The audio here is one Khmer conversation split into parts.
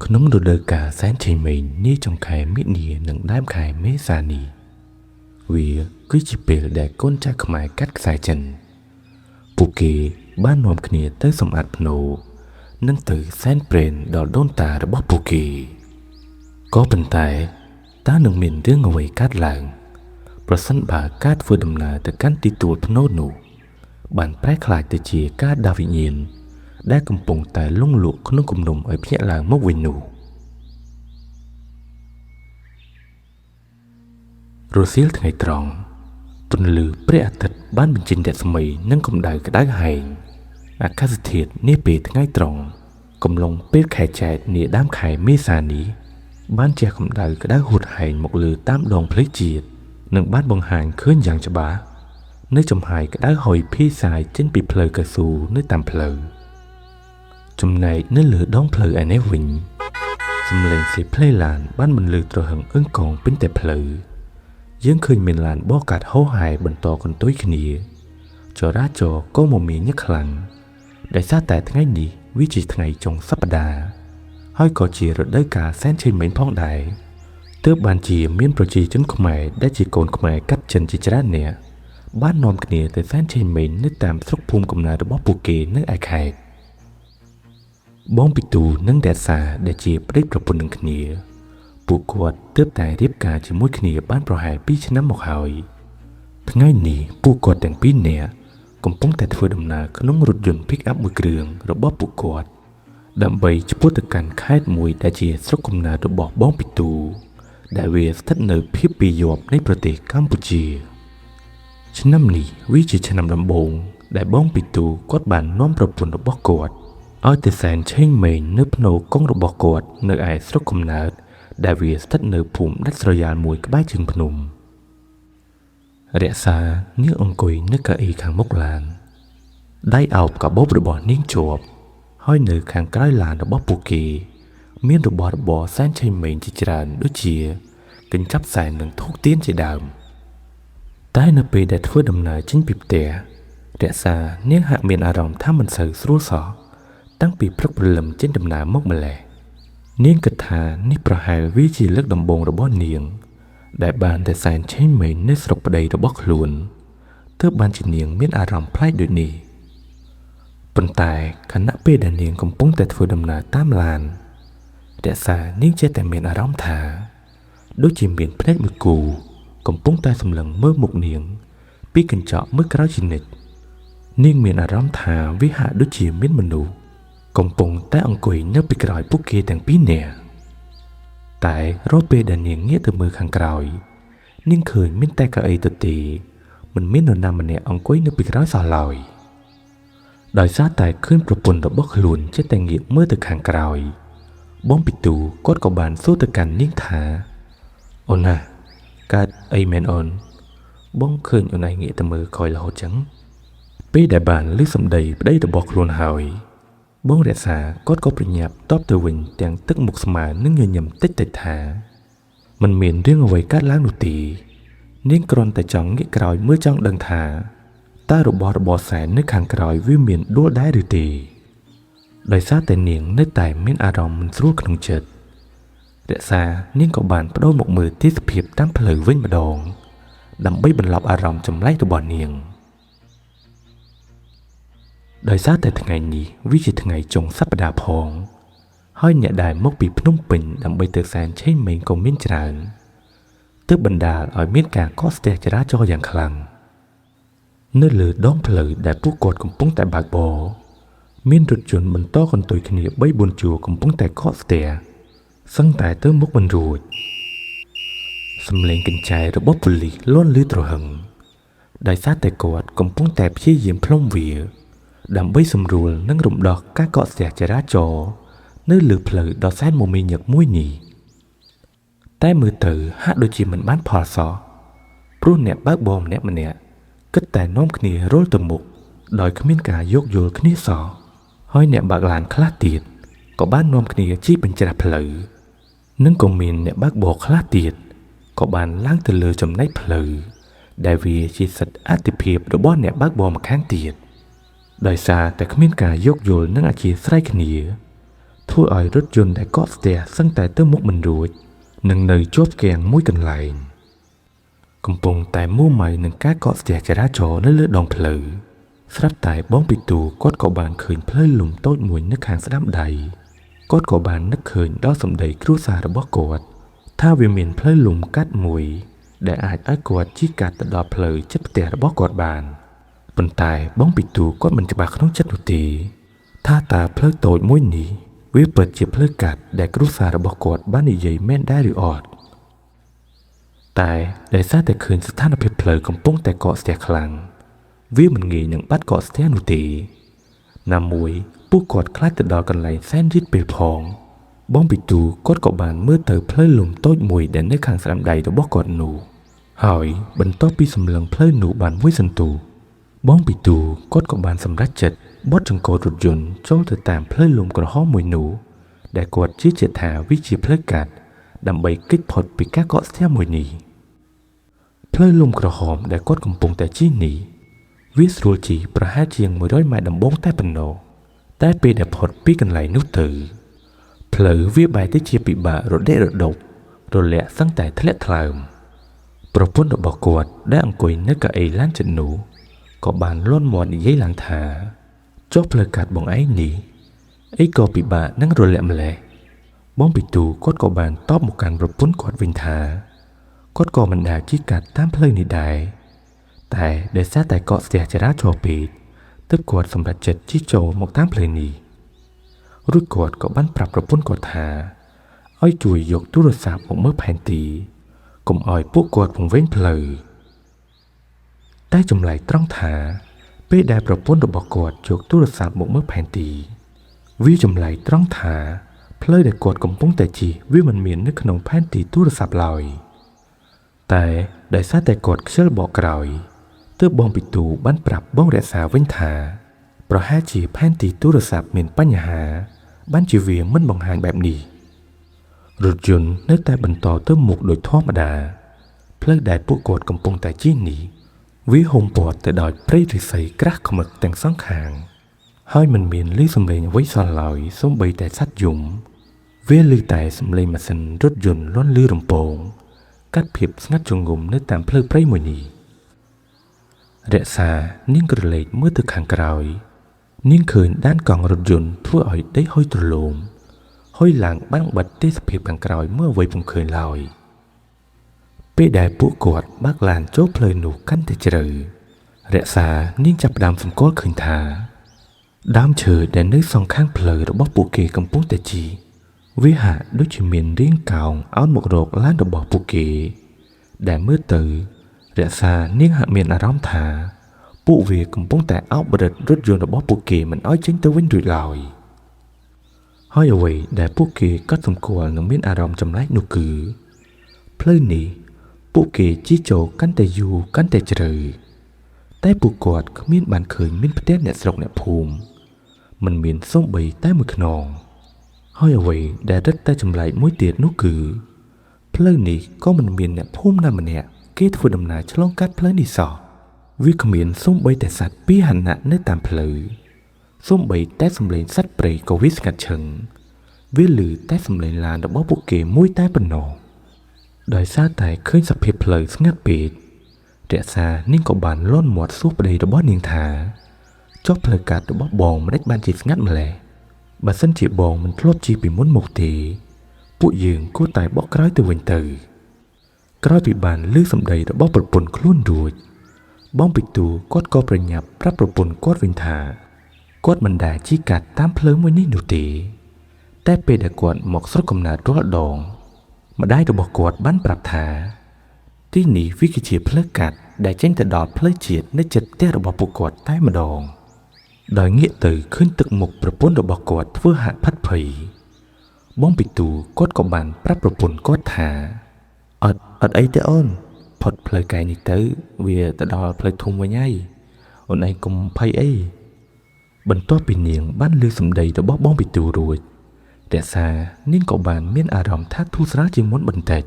ក្នុងរដូវកាលសែនឆេងមេងនេះចុងខែមិនិនានិងដើមខែមេសានេះវាគឺជាពេលដែលកូនចៅខ្មែរកាត់ខ្សែចិនពួកគេបាននាំគ្នាទៅសម្អាតភ្នូនិងទៅសែនព្រេនដល់ដូនតារបស់ពួកគេក៏ប៉ុន្តែតើនឹងមានរឿងអ្វីកើតឡើងប្រសិនបើការធ្វើដំណើរទៅកាន់ទីទួលភ្នូនោះបានប្រែក្លាយទៅជាការដាស់វិញ្ញាណដែលកំពុងតែលង់លក់ក្នុងគំនុំឲ្យភ្ញាក់ឡើងមកវិញនោះរសៀលថ្ងៃត្រង់ពន្លឺព្រះអាទិត្យបានបញ្ចេញរស្មីនិងកម្ដៅក្តៅហែងអាកាសធាតុនាពេលថ្ងៃត្រង់កំឡុងពេលខែចែកនាដើមខែមេសានេះបានជះកម្ដៅក្តៅហួតហែងមកលើតាមដងផ្លូវជាតិនិងបានបង្ហាញឃើញយ៉ាងច្បាស់នៅចំហាយក្តៅហុយភាយសាយចេញពីផ្លូវកៅស៊ូនៅតាមផ្លូវចំណែកនៅលើដងផ្លូវឯនេះវិញសំឡេងសេផ្លេឡានបានបន្លឺទ្រហឹងអឹងកងពេញតែផ្លូវយើងឃើញមានឡានបោះកាត់ហោហែបន្តកន្ទុយគ្នាចរាចរណ៍ក៏មមាញឹកខ្លាំងដោយសារតែថ្ងៃនេះវាជាថ្ងៃចុងសប្តាហ៍ហើយក៏ជារដូវកាលសែនឆេងមេងផងដែរទើបបានជាមានប្រជាជនខ្មែរដែលជាកូនខ្មែរកាត់ចិនជាច្រើននាក់បាននាំគ្នាទៅសែនឆេងមេងនៅតាមស្រុកភូមិកំណើតរបស់ពួកគេនៅឯខេត្តបងពីទូនិងរក្សាដែលជាប្តីប្រពន្ធនឹងគ្នាពួកគាត់ទើបតែរៀបការជាមួយគ្នាបានប្រហែល2ឆ្នាំមកហើយថ្ងៃនេះពួកគាត់ទាំងពីរនាក់កំពុងតែធ្វើដំណើរក្នុងរថយន្ត Pick-up មួយគ្រឿងរបស់ពួកគាត់ដើម្បីឆ្ពោះទៅកាន់ខេត្តមួយដែលជាស្រុកកំណើតរបស់បងពីទូដែលវាស្ថិតនៅភាគពាយ័ព្យនៃប្រទេសកម្ពុជាឆ្នាំនេះវាជាឆ្នាំដំបូងដែលបងពីទូគាត់បាននាំប្រពន្ធរបស់គាត់ឲ្យទៅសែនឆេងមេងនៅភ្នូកុងរបស់គាត់នៅឯស្រុកកំណើតដែលវាស្ថិតនៅភូមិដាច់ស្រយាលមួយក្បែរជើងភ្នំរក្សានាងអង្គុយនៅកៅអីខាងមុខឡានដៃអោបកាបូបរបស់នាងជាប់ហើយនៅខាងក្រោយឡានរបស់ពួកគេមានរបស់របរសែនឆេងមេងជាច្រើនដូចជាកញ្ចប់សែននិងធូបទៀនជាដើមតែនៅពេលដែលធ្វើដំណើរចេញពីផ្ទះរក្សានាងហាក់មានអារម្មណ៍ថាមិនសូវស្រួលសោះតាំងពីព្រឹកព្រលឹមចេញដំណើរមកម្ល៉េះនាងគិតថានេះប្រហែលវាជាលើកដំបូងរបស់នាងដែលបានទៅសែនឆេងមេងនៅស្រុកប្តីរបស់ខ្លួនទើបបានជានាងមានអារម្មណ៍ប្លែកដូចនេះប៉ុន្តែខណៈពេលដែលនាងកំពុងតែធ្វើដំណើរតាមឡានរក្សានាងចេះតែមានអារម្មណ៍ថាដូចជាមានភ្នែកមួយគូកំពុងតែសម្លឹងមើលមុខនាងពីកញ្ចក់មើលក្រោយជានិច្ចនាងមានអារម្មណ៍ថាវាហាក់ដូចជាមានមនុស្សកំពុងតែអង្គុយនៅពីក្រោយពួកគេទាំងពីរនាក់តែរាល់ពេលដែលនាងងាកទៅមើលខាងក្រោយនាងឃើញមានតែកៅអីទទេមិនមាននរណាម្នាក់អង្គុយនៅពីក្រោយសោះឡើយដោយសារតែឃើញប្រពន្ធរបស់ខ្លួនចេះតែងាកមើលទៅខាងក្រោយបងពីទូគាត់ក៏បានសួរទៅកាន់នាងថាអូនណាកើតអីមែនអូនបងឃើញអូនឯងងាកទៅមើលក្រោយរហូតចឹងពេលដែលបានឮសម្ដីប្តីរបស់ខ្លួនហើយបងរក្សាគាត់ក៏ប្រញាប់តបទៅវិញទាំងទឹកមុខស្មើនឹងញញឹមតិចតិចថាមិនមានរឿងអ្វីកើតឡើងនោះទេនាងគ្រាន់តែចង់ងាកក្រោយមើលចង់ដឹងថាតើរបស់របរសែននៅខាងក្រោយវាមានដួលដែរឬទេដោយសារតែនាងនៅតែមានអារម្មណ៍មិនស្រួលក្នុងចិត្តរក្សានាងក៏បានបដូរមកមើលទេសភាពតាមផ្លូវវិញម្ដងដើម្បីបន្លប់អារម្មណ៍ចម្លែករបស់នាងដោយសារតែថ្ងៃនេះវាជាថ្ងៃចុងសប្តាហ៍ផងហើយអ្នកដែលមកពីភ្នំពេញដើម្បីទៅសែនឆេងមេងក៏មានច្រើនទើបបណ្ដាលឲ្យមានការកកស្ទះចរាចរណ៍យ៉ាងខ្លាំងនៅលើដងផ្លូវដែលពួកគាត់កំពុងតែបើកបរមានរថយន្តបន្តកន្ទុយគ្នា 3-4 ជួរកំពុងតែកកស្ទះសឹងតែទៅមុខមិនរួចសំឡេងកញ្ចែរបស់ប៉ូលីសលាន់ឮទ្រហឹងដោយសារតែគាត់កំពុងតែព្យាយាមផ្លុំវាដើម្បីសម្រួលនិងរំដោះការកកស្ទះចរាចរណ៍នៅលើផ្លូវដ៏សែនមមាញឹកមួយនេះតែមើលទៅហាក់ដូចជាមិនបានផលសោះព្រោះអ្នកបើកបរម្នាក់គិតតែនាំគ្នារុលទៅមុខដោយគ្មានការយោគយល់គ្នាសោះហើយអ្នកបើកឡានខ្លះទៀតក៏បាននាំគ្នាជិះបញ្ច្រាស់ផ្លូវនិងក៏មានអ្នកបើកបរខ្លះទៀតក៏បានឡើងទៅលើចំណែកផ្លូវដែលវាជាសិទ្ធិអាទិភាពរបស់អ្នកបើកបរម្ខាងទៀតដោយសារតែគ្មានការយោគយល់និងអធ្យាស្រ័យគ្នាធ ធ្វើឲ្យរថយន្តដែលកកស្ទះសឹងតែទៅមុខមិនរួចនឹងនៅជាប់គាំងមួយកន្លែងកំពុងតែមួម៉ៅនឹងការកកស្ទះចរាចរណ៍នៅលើដងផ្លូវស្រាប់តែបងពីទូគាត់ក៏បានឃើញផ្លូវលំតូចមួយនៅខាងស្ដាំដៃគាត់ក៏បាននឹកឃើញដល់សម្ដីគ្រួសាររបស់គាត់ថាវាមានផ្លូវលំកាត់មួយដែលអាចឲ្យគាត់ជិះកាត់ទៅដល់ផ្លូវជិតផ្ទះរបស់គាត់បានប៉ុន្តែបងពីទូគាត់មិនច្បាស់ក្នុងចិត្តនោះទេថាតើផ្លូវតូចមួយនេះវាពិតជាផ្លូវកាត់ដែលគ្រួសាររបស់គាត់បាននិយាយមែនដែរឬអត់តែដោយសារតែឃើញស្ថានភាពផ្លូវកំពុងតែកកស្ទះខ្លាំងវាមិនងាយនឹងបាត់កកស្ទះនោះទេណាមួយពួកគាត់ខ្លាចទៅដល់កន្លែងសែនយឺតពេលផងបងពីទូគាត់ក៏បានមើលទៅផ្លូវលំតូចមួយដែលនៅខាងស្ដាំដៃរបស់គាត់នោះហើយបន្ទាប់ពីសម្លឹងផ្លូវនោះបានមួយសន្ទុះបងពីទូគាត់ក៏បានសម្រេចចិត្តបត់ចង្កូតរថយន្តចូលទៅតាមផ្លូវលំក្រហមមួយនោះដែលគាត់ជឿជាក់ថាវាជាផ្លូវកាត់ដើម្បីគេចផុតពីការកកស្ទះមួយនេះផ្លូវលំក្រហមដែលគាត់កំពុងតែជិះនេះវាស្រួលជិះប្រហែលជាង100ម៉ែត្រដំបូងតែប៉ុណ្ណោះតែពេលដែលផុតពីកន្លែងនោះទៅផ្លូវវាបែរទៅជាពិបាករដេករដុបរលាក់សឹងតែធ្លាក់ថ្លើមប្រពន្ធរបស់គាត់ដែលអង្គុយនៅកៅអីឡានជិតនោះក៏បានលន់មាត់និយាយឡើងថាចុះផ្លូវកាត់បងឯងនេះអីក៏ពិបាកនឹងរលាក់ម្លេះបងពីទូគាត់ក៏បានតបមកកាន់ប្រពន្ធគាត់វិញថាគាត់ក៏មិនដែលជិះកាត់តាមផ្លូវនេះដែរតែដោយសារតែកកស្ទះចរាចរណ៍ពេកទើបគាត់សម្រេចចិត្តជិះចូលមកតាមផ្លូវនេះរួចគាត់ក៏បានប្រាប់ប្រពន្ធគាត់ថាឲ្យជួយយកទូរស័ព្ទមកមើលផែនទីកុំឲ្យពួកគាត់ពង្វេងផ្លូវតែចម្លែកត្រង់ថាពេលដែលប្រពន្ធរបស់គាត់យកទូរស័ព្ទមកមើលផែនទីវាចម្លែកត្រង់ថាផ្លូវដែលគាត់កំពុងតែជិះវាមិនមាននៅក្នុងផែនទីទូរស័ព្ទឡើយតែដោយសារតែគាត់ខ្ជិលបកក្រោយទើបបងពីទូបានប្រាប់បងរក្សាវិញថាប្រហែលជាផែនទីទូរស័ព្ទមានបញ្ហាបានជាវាមិនបង្ហាញបែបនេះរថយន្តនៅតែបន្តទៅមុខដោយធម្មតាផ្លូវដែលពួកគាត់កំពុងតែជិះនេះវាហុំព័ទ្ធទៅដោយព្រៃឫស្សីក្រាស់ខ្មឹកទាំងសងខាងហើយមិនមានឮសំឡេងអ្វីសោះឡើយសូម្បីតែសត្វយំវាឮតែសំឡេងម៉ាស៊ីនរថយន្តលាន់ឮរំពងកាត់ភាពស្ងាត់ជ្រងំនៅតាមផ្លូវព្រៃមួយនេះរក្សានាងក្រឡេកមើលទៅខាងក្រោយនាងឃើញដានកង់រថយន្តធ្វើឲ្យដីហុយទ្រលោមហុយឡើងបាំងបិទទេសភាពខាងក្រោយមើលអ្វីពុំឃើញឡើយពេលដែលពួកគាត់បើកឡានចូលផ្លូវនោះកាន់តែជ្រៅរក្សានាងចាប់ផ្ដើមសម្គាល់ឃើញថាដើមឈើដែលនៅសងខាងផ្លូវរបស់ពួកគេកំពុងតែជីវាហាក់ដូចជាមានរាងកោងអោនមករកឡានរបស់ពួកគេដែលមើលទៅរក្សានាងហាក់មានអារម្មណ៍ថាពួកវាកំពុងតែអោបរឹតរថយន្តរបស់ពួកគេមិនឲ្យចេញទៅវិញរួចឡើយហើយអ្វីដែលពួកគេកត់សម្គាល់និងមានអារម្មណ៍ចម្លែកនោះគឺផ្លូវនេះពួកគេជិះចូលកាន់តែយូរកាន់តែជ្រៅតែពួកគាត់គ្មានបានឃើញមានផ្ទះអ្នកស្រុកអ្នកភូមិមិនមានសូម្បីតែមួយខ្នងហើយអ្វីដែលរឹតតែចម្លែកមួយទៀតនោះគឺផ្លូវនេះក៏មិនមានអ្នកភូមិណាម្នាក់គេធ្វើដំណើរឆ្លងកាត់ផ្លូវនេះសោះវាគ្មានសូម្បីតែសត្វពាហនៈនៅតាមផ្លូវសូម្បីតែសំឡេងសត្វព្រៃក៏វាស្ងាត់ឈឹងវាឮតែសំឡេងឡានរបស់ពួកគេមួយតែប៉ុណ្ណោះដោយសារតែឃើញសភាពផ្លូវស្ងាត់ពេករក្សានាងក៏បានលន់មាត់សួរប្តីរបស់នាងថាចុះផ្លូវកាត់របស់បងមិនបានជាស្ងាត់ម្ល៉េះបើសិនជាបងមិនធ្លាប់ជិះពីមុនមកទេពួកយើងគួរតែបកក្រោយទៅវិញទៅក្រោយពីបានឮសម្ដីរបស់ប្រពន្ធខ្លួនរួចបងពីទូគាត់ក៏ប្រញាប់ប្រាប់ប្រពន្ធគាត់វិញថាគាត់មិនដែលជិះកាត់តាមផ្លូវមួយនេះនោះទេតែពេលដែលគាត់មកស្រុកកំណើតរាល់ដងម្ដាយរបស់គាត់បានប្រាប់ថាទីនេះវាគឺជាផ្លូវកាត់ដែលចេញទៅដល់ផ្លូវជាតិនៅជិតផ្ទះរបស់ពួកគាត់តែម្ដងដោយងាកទៅឃើញទឹកមុខប្រពន្ធរបស់គាត់ធ្វើហាក់ផាត់ភ័យបងពីទូគាត់ក៏បានប្រាប់ប្រពន្ធគាត់ថាអត់អីទេអូនផុតផ្លូវកែនេះទៅវាទៅដល់ផ្លូវធំវិញហើយអូនឯងកុំភ័យអីបន្ទាប់ពីនាងបានឮសម្ដីរបស់បងពីទូរួចរក្សានាងក៏បានមានអារម្មណ៍ថាធូរស្រាលជាងមុនបន្តិច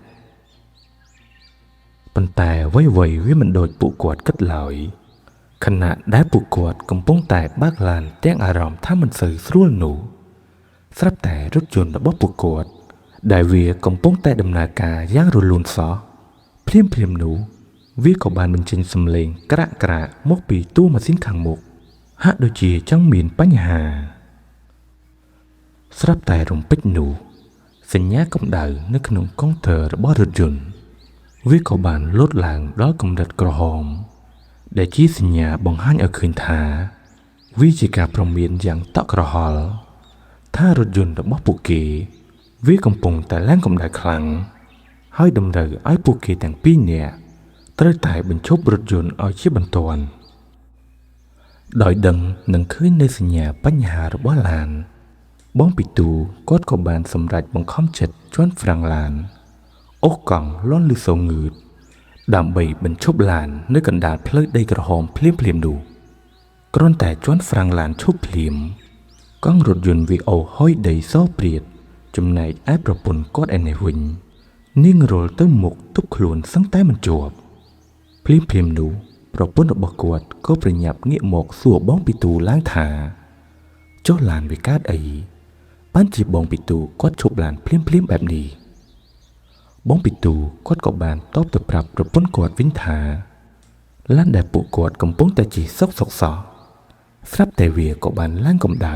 ប៉ុន្តែអ្វីៗវាមិនដូចពួកគាត់គិតឡើយខណៈដែលពួកគាត់កំពុងតែបើកឡានទាំងអារម្មណ៍ថាមិនសូវស្រួលនោះ ស្រាប់តែរថយន្តរបស់ពួកគាត់ដែលវាកំពុងតែដំណើរការយ៉ាងរលូនសោះភ្លាមនោះវាក៏បានបញ្ចេញសំឡេងក្រាក់មកពីតួម៉ាស៊ីនខាងមុខហាក់ដូចជាចង់មានបញ្ហាស្រាប់តែរំពេចនោះសញ្ញាកម្ដៅនៅក្នុងកុងទ័ររបស់រថយន្តវាក៏បានលោតឡើងដល់កម្រិតក្រហមដែលជាសញ្ញាបង្ហាញឲ្យឃើញថាវាជាការព្រមានយ៉ាងតក់ក្រហល់ថារថយន្តរបស់ពួកគេវាកំពុងតែឡើងកម្ដៅខ្លាំងហើយតម្រូវឲ្យពួកគេទាំងពីរនាក់ត្រូវតែបញ្ឈប់រថយន្តឲ្យជាបន្ទាន់ដោយដឹងនឹងឃើញនៅសញ្ញាបញ្ហារបស់ឡានបងពីទូគាត់ក៏បានសម្រេចបង្ខំចិត្តជន់ហ្វ្រាំងឡានអូសកង់លាន់លឺសូងឺតដើម្បីបញ្ឈប់ឡាននៅកណ្ដាលផ្លូវដីក្រហមភ្លាមនោះគ្រាន់តែជន់ហ្វ្រាំងឡានឈប់ភ្លាមកង់រថយន្តវាអូហុយដីសព្រាតចំណែកឯប្រពន្ធគាត់ឯនេះវិញនាងរលទៅមុខទប់ខ្លួនសឹងតែមិនជាប់ភ្លាមនោះប្រពន្ធរបស់គាត់ក៏ប្រញាប់ងាកមកសួរបងពីទូឡើងថាចុះឡានវាកើតអីបានជាបងពីទូគាត់ឈប់ឡានភ្លាមបែបនេះបងពីទូគាត់ក៏បានតបទៅប្រាប់ប្រពន្ធគាត់វិញថាឡានដែលពួកគាត់កំពុងតែជិះសុកសោះស្រាប់តែវាក៏បានឡើងកម្ដៅ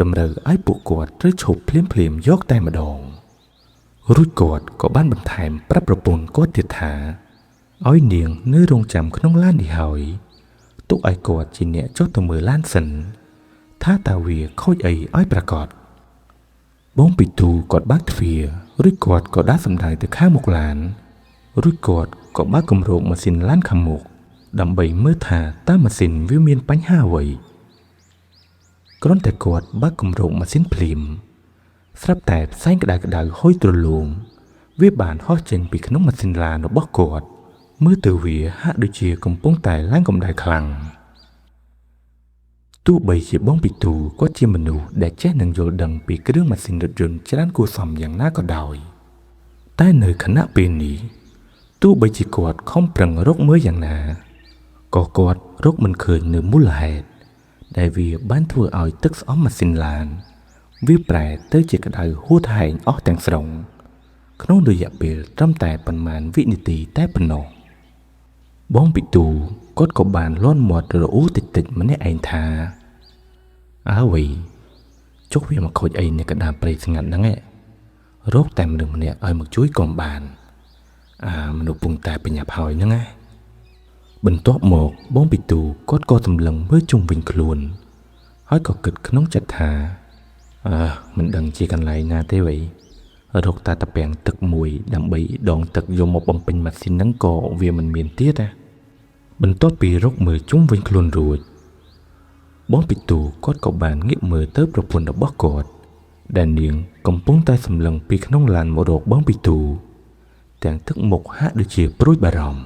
តម្រូវឲ្យពួកគាត់ត្រូវឈប់ភ្លាមយកតែម្ដងរួចគាត់ក៏បានបន្ថែមប្រាប់ប្រពន្ធគាត់ទៀតថាឲ្យនាងនៅរងចាំក្នុងឡាននេះហើយទុកឲ្យគាត់ជាអ្នកចុះទៅមើលឡានសិនថាតើវាខូចអីឲ្យប្រកាសបងពីទូគាត់បើកទ្វាររួចគាត់ក៏ដាក់សំដៅទៅខាងមុខឡានរួចគាត់ក៏បើកគម្របម៉ាស៊ីនឡានខាងមុខដើម្បីមើលថាតើម៉ាស៊ីនវាមានបញ្ហាអ្វីគ្រាន់តែគាត់បើកគម្របម៉ាស៊ីនភ្លាមស្រាប់តែផ្សែងក្តៅហុយទ្រលោមវាបានហោះចេញពីក្នុងម៉ាស៊ីនឡានរបស់គាត់មើលទៅវាហាក់ដូចជាកំពុងតែឡើងកម្ដៅខ្លាំងទោះបីជាបងពីទូគាត់ជាមនុស្សដែលចេះនឹងយល់ដឹងពីគ្រឿងម៉ាស៊ីនរថយន្តច្រើនគួរសមយ៉ាងណាក៏ដោយតែនៅខណៈពេលនេះទោះបីជាគាត់ខំប្រឹងរកមើលយ៉ាងណាក៏គាត់រកមិនឃើញនៅមូលហេតុដែលវាបានធ្វើឲ្យទឹកស្អំម៉ាស៊ីនឡានវាប្រែទៅជាក្តៅហួតហែងអស់ទាំងស្រុងក្នុងរយៈពេលត្រឹមតែប៉ុន្មានវិនាទីតែប៉ុណ្ណោះបងពីទូគាត់ក៏បានលាន់មាត់រអ៊ូតិចម្នាក់ឯងថាអើវិញចុះវាមកខូចអីនៅកណ្ដាលព្រៃស្ងាត់ហ្នឹងរកតែមនុស្សម្នាក់ឲ្យមកជួយក៏បានមនុស្សពងតែបញ្ញាប់ហើយហ្នឹងបន្ទាប់មកបងពីទូគាត់ក៏សម្លឹងមើលជុំវិញខ្លួនហើយក៏គិតក្នុងចិត្តថាមិនដឹងជាកន្លែងណាទេវិញរកតែតាពាំងទឹកមួយដើម្បីដងទឹកយកមកបំពេញម៉ាស៊ីនហ្នឹងក៏វាមិនមានទៀតបន្ទាប់ពីរកមើលជុំវិញខ្លួនរួចបងពីទូគាត់ក៏បានងាកមើលទៅប្រពន្ធរបស់គាត់ដែលនាងកំពុងតែសម្លឹងពីក្នុងឡានមករកបងពីទូទាំងទឹកមុខហាក់ដូចជាព្រួយបារម្ភ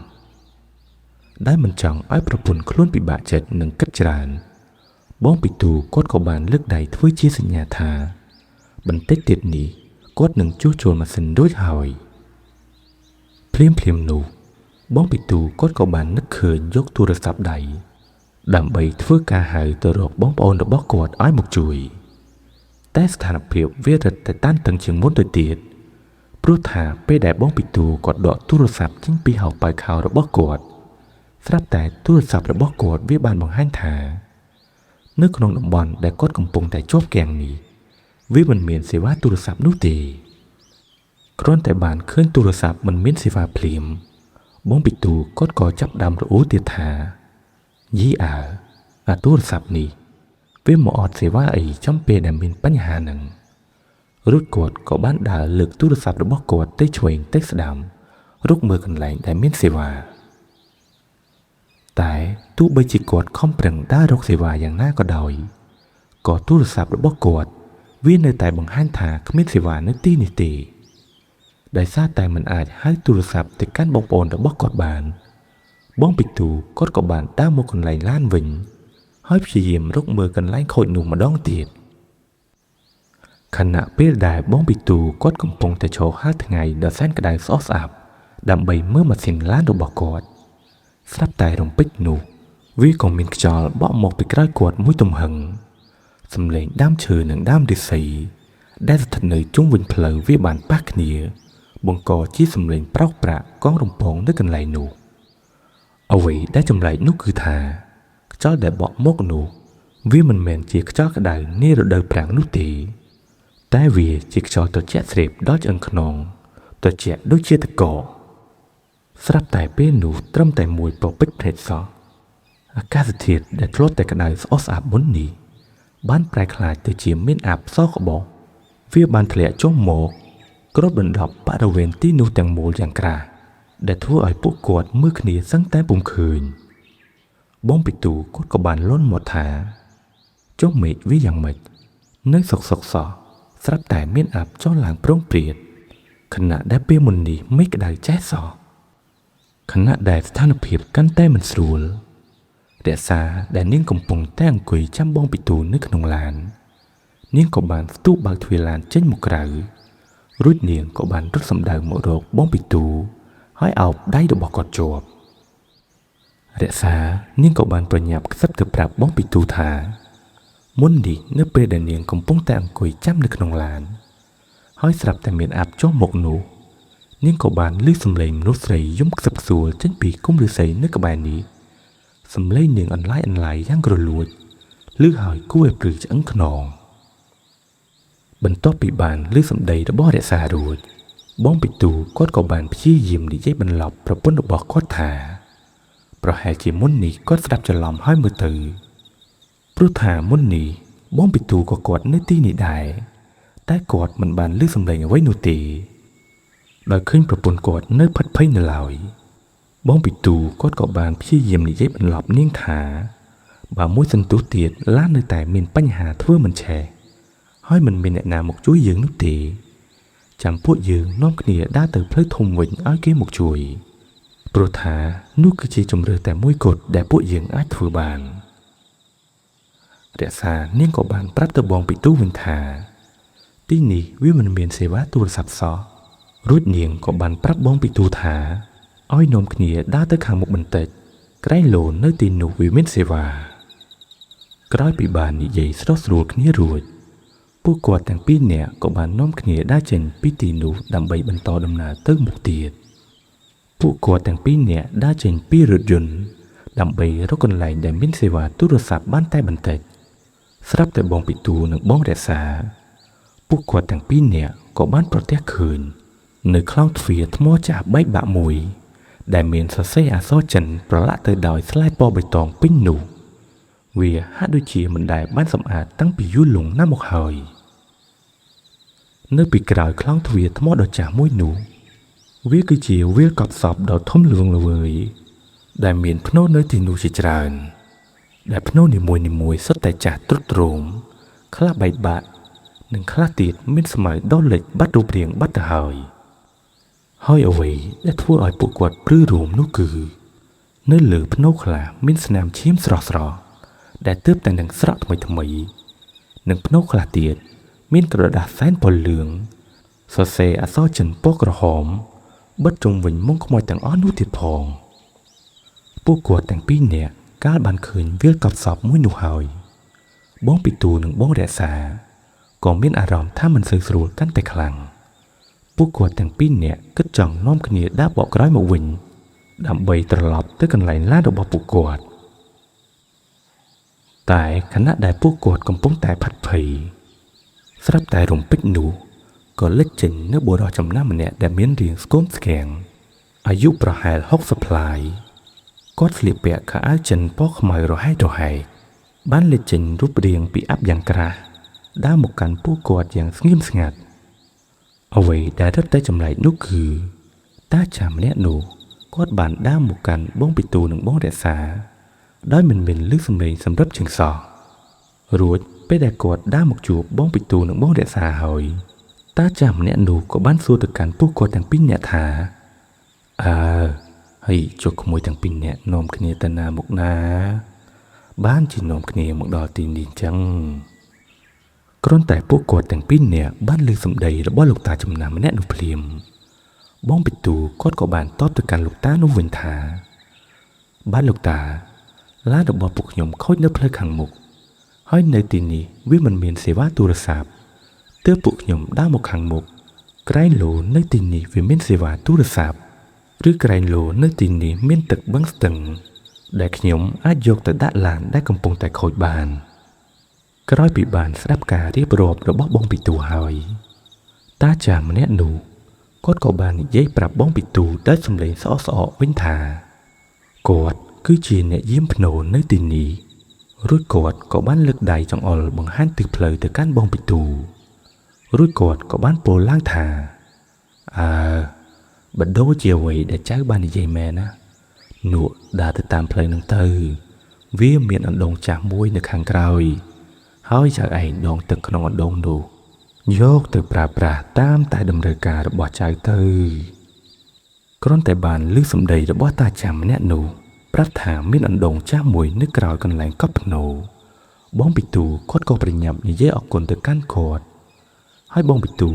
ដែលមិនចង់ឲ្យប្រពន្ធខ្លួនពិបាកចិត្តនឹងគិតច្រើនបងពីទូគាត់ក៏បានលើកដៃធ្វើជាសញ្ញាថាបន្តិចទៀតនេះគាត់នឹងជួសជុលម៉ាស៊ីនរួចហើយភ្លាមនោះបងពីទូគាត់ក៏បាននឹកឃើញយកទូរស័ព្ទដៃដើម្បីធ្វើការហៅទៅរកបងប្អូនរបស់គាត់ឲ្យមកជួយតែស្ថានភាពវារឹតតែតានតឹងជាងមុនទៅទៀតព្រោះថាពេលដែលបងពីទូគាត់ដកទូរស័ព្ទចេញពីហោប៉ៅខោរបស់គាត់ស្រាប់តែទូរស័ព្ទរបស់គាត់វាបានបង្ហាញថានៅក្នុងតំបន់ដែលគាត់កំពុងតែជាប់គាំងនេះវាមិនមានសេវាទូរស័ព្ទនោះទេគ្រាន់តែបានឃើញទូរស័ព្ទមិនមានសេវាភ្លាមបងពីទូគាត់ក៏ចាប់ដើមរអ៊ូទៀតថាយីអាទូរស័ព្ទនេះវាមកអត់សេវាអីចំពេលដែលមានបញ្ហាហ្នឹងរួចគាត់ក៏បានដើរលើកទូរស័ព្ទរបស់គាត់ទៅឆ្វេងទៅស្ដាំរកមើលកន្លែងដែលមានសេវាតែទោះបីជាគាត់ខំប្រឹងដើររកសេវាយ៉ាងណាក៏ដោយក៏ទូរស័ព្ទរបស់គាត់វានៅតែបង្ហាញថាគ្មានសេវានៅទីនេះទេដោយសារតែមិនអាចហៅទូរស័ព្ទទៅកាន់បងប្អូនរបស់គាត់បានបងពីទូគាត់ក៏បានដើរមកកន្លែងឡានវិញហើយព្យាយាមរកមើលកន្លែងខូចនោះម្ដងទៀតខណៈពេលដែលបងពីទូគាត់កំពុងតែឈរហាលថ្ងៃដ៏សែនក្តៅស្អុះស្អាប់ដើម្បីមើលម៉ាស៊ីនឡានរបស់គាត់ស្រាប់តែរំពេចនោះវាក៏មានខ្យល់បក់មកពីក្រោយគាត់មួយទំហឹង Xâm lên đám trừ nâng đám đi xì đã thật nơi chúng vinh phở với bàn bác nia bọn cò chỉ xâm lên bác bạc con rồng bóng nơi gần lại nụ ở vậy đã chồng lại nút cư thà cho để bỏ mốc nụ vì mình mền chỉ cho cái đời nia rồi đời bạc nút tì tại vì chỉ cho tôi chết sẹp đó chân khôn tôi chết đối chia thật cỏ sắp tại bên nụ trâm tại mùi bầu bích hết gió cá thiệt để lót tại cái đời xót áp bốn nỉ bán prai khai từ chiếm miền áp xót bỏ phía bàn thẻ trong mộ có đốt bình đọc bắt đầu về tí nụ tàng mộ dạng cả để thua ở bộ quạt mưa khỉ sáng tay bùng khơi bóng bị tù cốt có bàn lón một thả chốt mệt với dạng mệt nơi sọc sắp tại miền áp cho làng prong priệtขณะได้เปี้ยมันนี่ไม่กระไดแจ๊สอขณะได้สถานเพียบกันแต่มันสูลเดซาได้นิ่งกำปงแต่งกุยจำบ้องปิตูนึกขนงลานนิ่งกับบานตู้บางทวีลานเช่นมุกรารุ่นเนียงกับบานรถสำดาวหมดโรคบ้องปิตูให้เอาได้ดอกบอกกอดจบเดซานิ่งกับบานประหยับสับถือปรับบ้องปิตูทามุนดีเนื้อเปรย์ได้เนียงกำปงแต่งกุยจำนึกขนงลานให้สลับแต่เมียนอับจ้องหมกหนูนิ่งกับบานลื้อสำเร็จมนุษย์ใส่ยุ่มสับสวยเช่นปีกุ้มหรือใส่นึกกับบานนี้สำเร็จหนึ่งอันไล่ย่างกระลุยลื้อหอยกู้เอปลือจะอังขนองบรรทบปีบานลื้อสำเร็จระบอเดซาดูดบ้องปิตูกอดกับบานพี่ยิ้มดีใจบรรลับประพ้นดอกบอกกอดถาประหารจีมุนนี้กอดสลับจะล้อมห้อยมือตือปลุกถามุนนี้บ้องปิตูก็กอดเนื้อตีนี่ได้แต่กอดมันบานลึกสำเร็จเอาไว้นูตีโดยขึ้นประปนกอดเนื้อพัดไพ่ในลอยบ้องปิตูกอดกอดบานพี่เยี่ยมในใจบรรลับเนียงขาบ่ามวยสันตุเตียดล้านในแต่เมียนปัญหาทั่วมันแช่ห้อยมันเป็นแนวหมกจุ้ยยืงนูตีจำพวกยืงน้อมเกลี่ยได้แต่เพลิดทมวิ่งอ้อยเกี้ยหมกจุยโปรธานุกจีจมเรือแต่มวยกดแต่พวกยืงอ้ายถือบานเดซาเนียงกอดบานปรับตะบองปิตูวินทาที่นี่วิมันเมียนเสวะตัวสับซ้อรุ่นเนียงก็บันปรับบ้องปิตูถาอ้อยนมเขียได้ตะขังหมกบันเตจใกล้โหลนเนื้อตีนูวิเมนเสวะใกล้ปีบานนี่ใหญ่สระสรูเขียรูดผู้กวาดแต่งปีเนี่ยก็บันน้อมเขียได้เจนปีตีนูดำใบบรรทอดำนาเติ้งหมกเตียดผู้กวาดแต่งปีเนี่ยได้เจนปีรถยนต์ดำใบรถกันไหลแดมเมนเสวะตัวสับบ้านใต้บันเตจสลับแต่บ้องปิตูหนึ่งบ้องแดดสาผู้กวาดแต่งปีเนี่ยก็บ้านประเทศคืนในคลองเฟียทมอจากใบบะมวยได้เมียนสเซอาโซจันประละเตยดอยสไลปอใบตองปิ้งหนูเวียฮัดด้วยเชียมันได้บ้านสำอาดตั้งปียุ่หลงหน้าหมกหอยเนื้อปีกระดอยคลองเฟียทมอดจากมวยหนูเวียคือเชียเวียกับสอบดอกทมเหลืองเลยได้เมียนพโนเนื้อตีนูชิจารได้พโนนิมวยสดแต่จ่าตรุตรมคลาใบบะหนึ่งคลาตีดมินสมัยดอลเล็กบัดรูเปลี่ยงบัดหอยห้อยเอาไว้และทั่วอ้อยปวดกวดปลื้อรูมนุกือเนื้อเหลือพนกขลามินสนามชิมสระได้เติบแต่หนึ่งสระทำไมหนึ่งพนกขลาตีดมินกระดาษแสนปนเหลืองสเซอาซ้อจันปอกระหอมบัดจงวิ่งมุ่งขโมยแต่งอ้อนุติดพองปวดกวดแต่งปีเนี่ยก้าบันคืนเวียกับสอบมุ้ยหนูหอยบ้องปิตูหนึ่งบ้องแดดสาก่อนมินอารมณ์ถ้ามันสื่อสรุปกันแต่คลังผู้กวดแต่งปีเนี่ยก็จ่องน้อมขณีได้บอกร้อยมาวิ่งดำใบตลอดด้วยกันไหลล่าดอกบผู้กวดแต่ขณะได้ผู้กวดกำปงแต่ผัดไผ่สลับแต่รมปิกหนูก็เล็กจินเนื้อบัวรอจำหน้ามันเนี่ยได้เมียนเรียงสก้มสแกงอายุประหาร6 สปลายก็สลิปเปียขาอาจินปอกขมายรอให้ตัวให้บ้านเล็กจินรูปเรียงปีอับอย่างกระได้หมกกันผู้กวดอย่างเงียบสงัดเอาไว้ได้รับได้จำไรนุคือตาจำเนี่ยหนูกวดบานได้หมกกันบ้องปิตูหนึ่งบ้องแดดสาได้มันเป็นลึกสำเร็จสำรับจึงสอรูดไปได้กวดได้หมกจูบบ้องปิตูหนึ่งบ้องแดดสาหอยตาจำเนี่ยหนูก็บ้านสู้ตึกกันผู้กวดแต่งปิ้นเนี่ยถาให้จกขโมยแต่งปิ้นเนี่ยนอมคเนตนาหมกนาบ้านจีนอมคเนหมกดอตีนดินจังกรอนแต่พวกกวดแต่งปิ้นเนี่ยบ้านลือสมใดและบ้านลูกตาจำนำมาแน่นุเพลียมบ้องปิดตูกอดกบานตอบตัวการลูกตานุเวนทาบ้านลูกตาล้าดอกบอปุกยมเข้าเนื้อเพลขังมุก ហើយនៅទីនេះវាមិនមានសេវាទូរស័ព្ទទើបពួកខ្ញុំដើរមកខាងមុខក្រែងលោនៅទីនេះវាមានសេវាទូរស័ព្ទឬក្រែងលោនៅទីនេះមានទឹកបឹងស្ទឹងដែលខ្ញុំអាចយកទៅដាក់ឡានដែលកំពុងតែខូចបានក្រោយពីបានស្ដាប់ការរៀបរាប់របស់បងពីទូហើយតាចាស់ម្នាក់នោះគាត់ក៏បាននិយាយប្រាប់បងពីទូដោយសំឡេងស្អកៗវិញថាគាត់គឺជាអ្នកយាមភ្នូននៅទីនេះរួចគាត់ក៏បានលើកដៃចង្អុលបង្ហាញទិសផ្លូវទៅកាន់បងពីទូរួចគាត់ក៏បានពោលឡើងថាបដូរជាអ្វីដែលចៅបាននិយាយមែនណានោះដើរទៅតាមផ្លូវនឹងទៅវាមានអណ្ដូងចាស់មួយនៅខាងក្រោយហើយចៅឯងដងទឹកក្នុងអណ្ដូងនោះយកទៅប្រើប្រាស់តាមតែតម្រូវការរបស់ចៅទៅគ្រាន់តែបានឮសម្ដីរបស់តាចាស់ម្នាក់នោះប្រាប់ថាមានអណ្ដូងចាស់មួយនៅក្រោយកន្លែងកប់ភ្នូបងពីទូគាត់ក៏ប្រញាប់និយាយអរគុណទៅកាន់គាត់ហើយបងពីទូ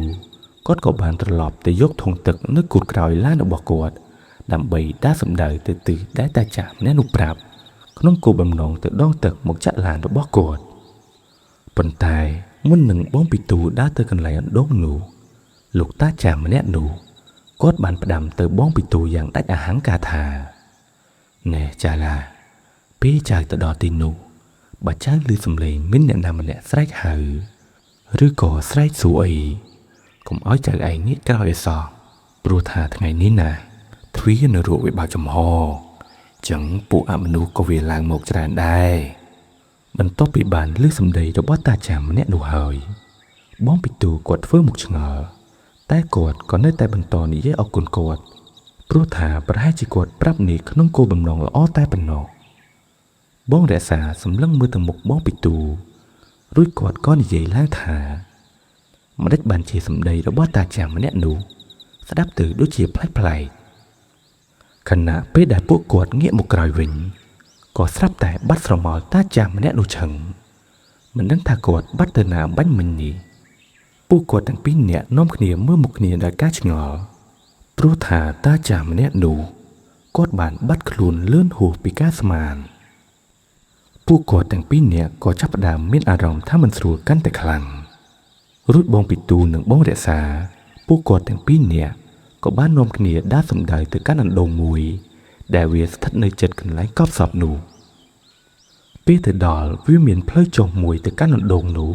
គាត់ក៏បានត្រឡប់ទៅយកធុងទឹកនៅគូតក្រោយឡានរបស់គាត់ដើម្បីដាក់សម្ដៅទៅទិសដែលតាចាស់ម្នាក់នោះប្រាប់ក្នុងគោលបំណងទៅដងទឹកមកចាក់ឡានរបស់គាត់ប៉ុន្តែមុននឹងបងពីទូដើរទៅកន្លែងអណ្ដូងនោះលោកតាចាស់ម្នាក់នោះគាត់បានផ្ដាំទៅបងពីទូយ៉ាងដាច់អហង្ការថាណែចាឡាពេលចៅទៅដល់ទីនោះបើចៅឮសំឡេងមានអ្នកណាម្នាក់ស្រែកហៅឬក៏ស្រែកសួរអីកុំឲ្យចៅឯងងាកក្រោយឲ្យសោះព្រោះថាថ្ងៃនេះណាទ្វារនៅរកវាបើកចំហចឹងពួកអមនុស្សក៏វាឡើងមកច្រើនដែរបន្ទាប់ពីបានឮសម្ដីរបស់តាចាស់ម្នាក់នោះហើយបងពីទូគាត់ធ្វើមុខឆ្ងល់តែគាត់ក៏នៅតែបន្តនិយាយអរគុណគាត់ព្រោះថាប្រហែលជាគាត់ប្រាប់នេះក្នុងគោលបំណងល្អតែប៉ុណ្ណោះបងរក្សាសម្លឹងមើលទៅមុខបងពីទូរួចគាត់ក៏និយាយឡើងថាម្ដេចបានជាសម្ដីរបស់តាចាស់ម្នាក់នោះស្ដាប់ទៅដូចជាប្លែកៗខណៈពេលដែលពួកគាត់ងាកមកក្រោយវិញក៏ស្រាប់តែបាត់ស្រមោលតាចាស់ម្នាក់នោះឆឹងមិនដឹងថាគាត់បាត់ទៅណាបាញ់មិញនេះពួកគាត់ទាំងពីរនាក់នាំគ្នាមើលមុខគ្នាដោយការឆ្ងល់ព្រោះថាតាចាស់ម្នាក់នោះគាត់បានបាត់ខ្លួនលឿនហួសពីការស្មានពួកគាត់ទាំងពីរនាក់ក៏ចាប់ផ្ដើមមានអារម្មណ៍ថាមិនស្រួលកាន់តែខ្លាំងរួចបងពីទូនិងបងរក្សាពួកគាត់ទាំងពីរនាក់ក៏បាននាំគ្នាដើរសម្ដៅទៅកាន់អណ្ដូងមួយដែលវាស្ថិតនៅជិតកន្លែងកប់សពនោះពេលទៅដល់វាមានផ្លូវចុះមួយទៅកាន់អណ្ដូងនោះ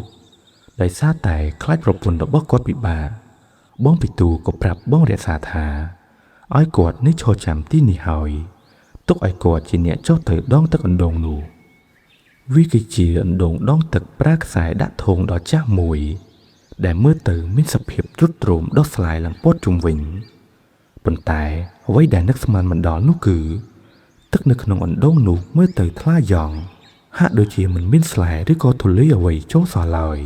ដោយសារតែខ្លាចប្រពន្ធរបស់គាត់ពិបាកបងពីទូក៏ប្រាប់បងរក្សាថាឲ្យគាត់នៅឈរចាំទីនេះហើយទុកឲ្យគាត់ជាអ្នកចុះទៅដងទឹកអណ្ដូងនោះវាគឺជាអណ្ដូងដងទឹកប្រើខ្សែដាក់ធុងដ៏ចាស់មួយដែលមើលទៅមានសភាពទ្រុឌទ្រោមដុះស្លាយឡើងព័ទ្ធជុំវិញប៉ុន្តែអ្វីដែលនឹកស្មានមិនដល់នោះគឺទឹកនៅក្នុងអណ្ដូងនោះមើលទៅថ្លាយ៉ងហាក់ដូចជាមិនមានស្លែឬក៏ធូលីអ្វីចូលសោះឡើយ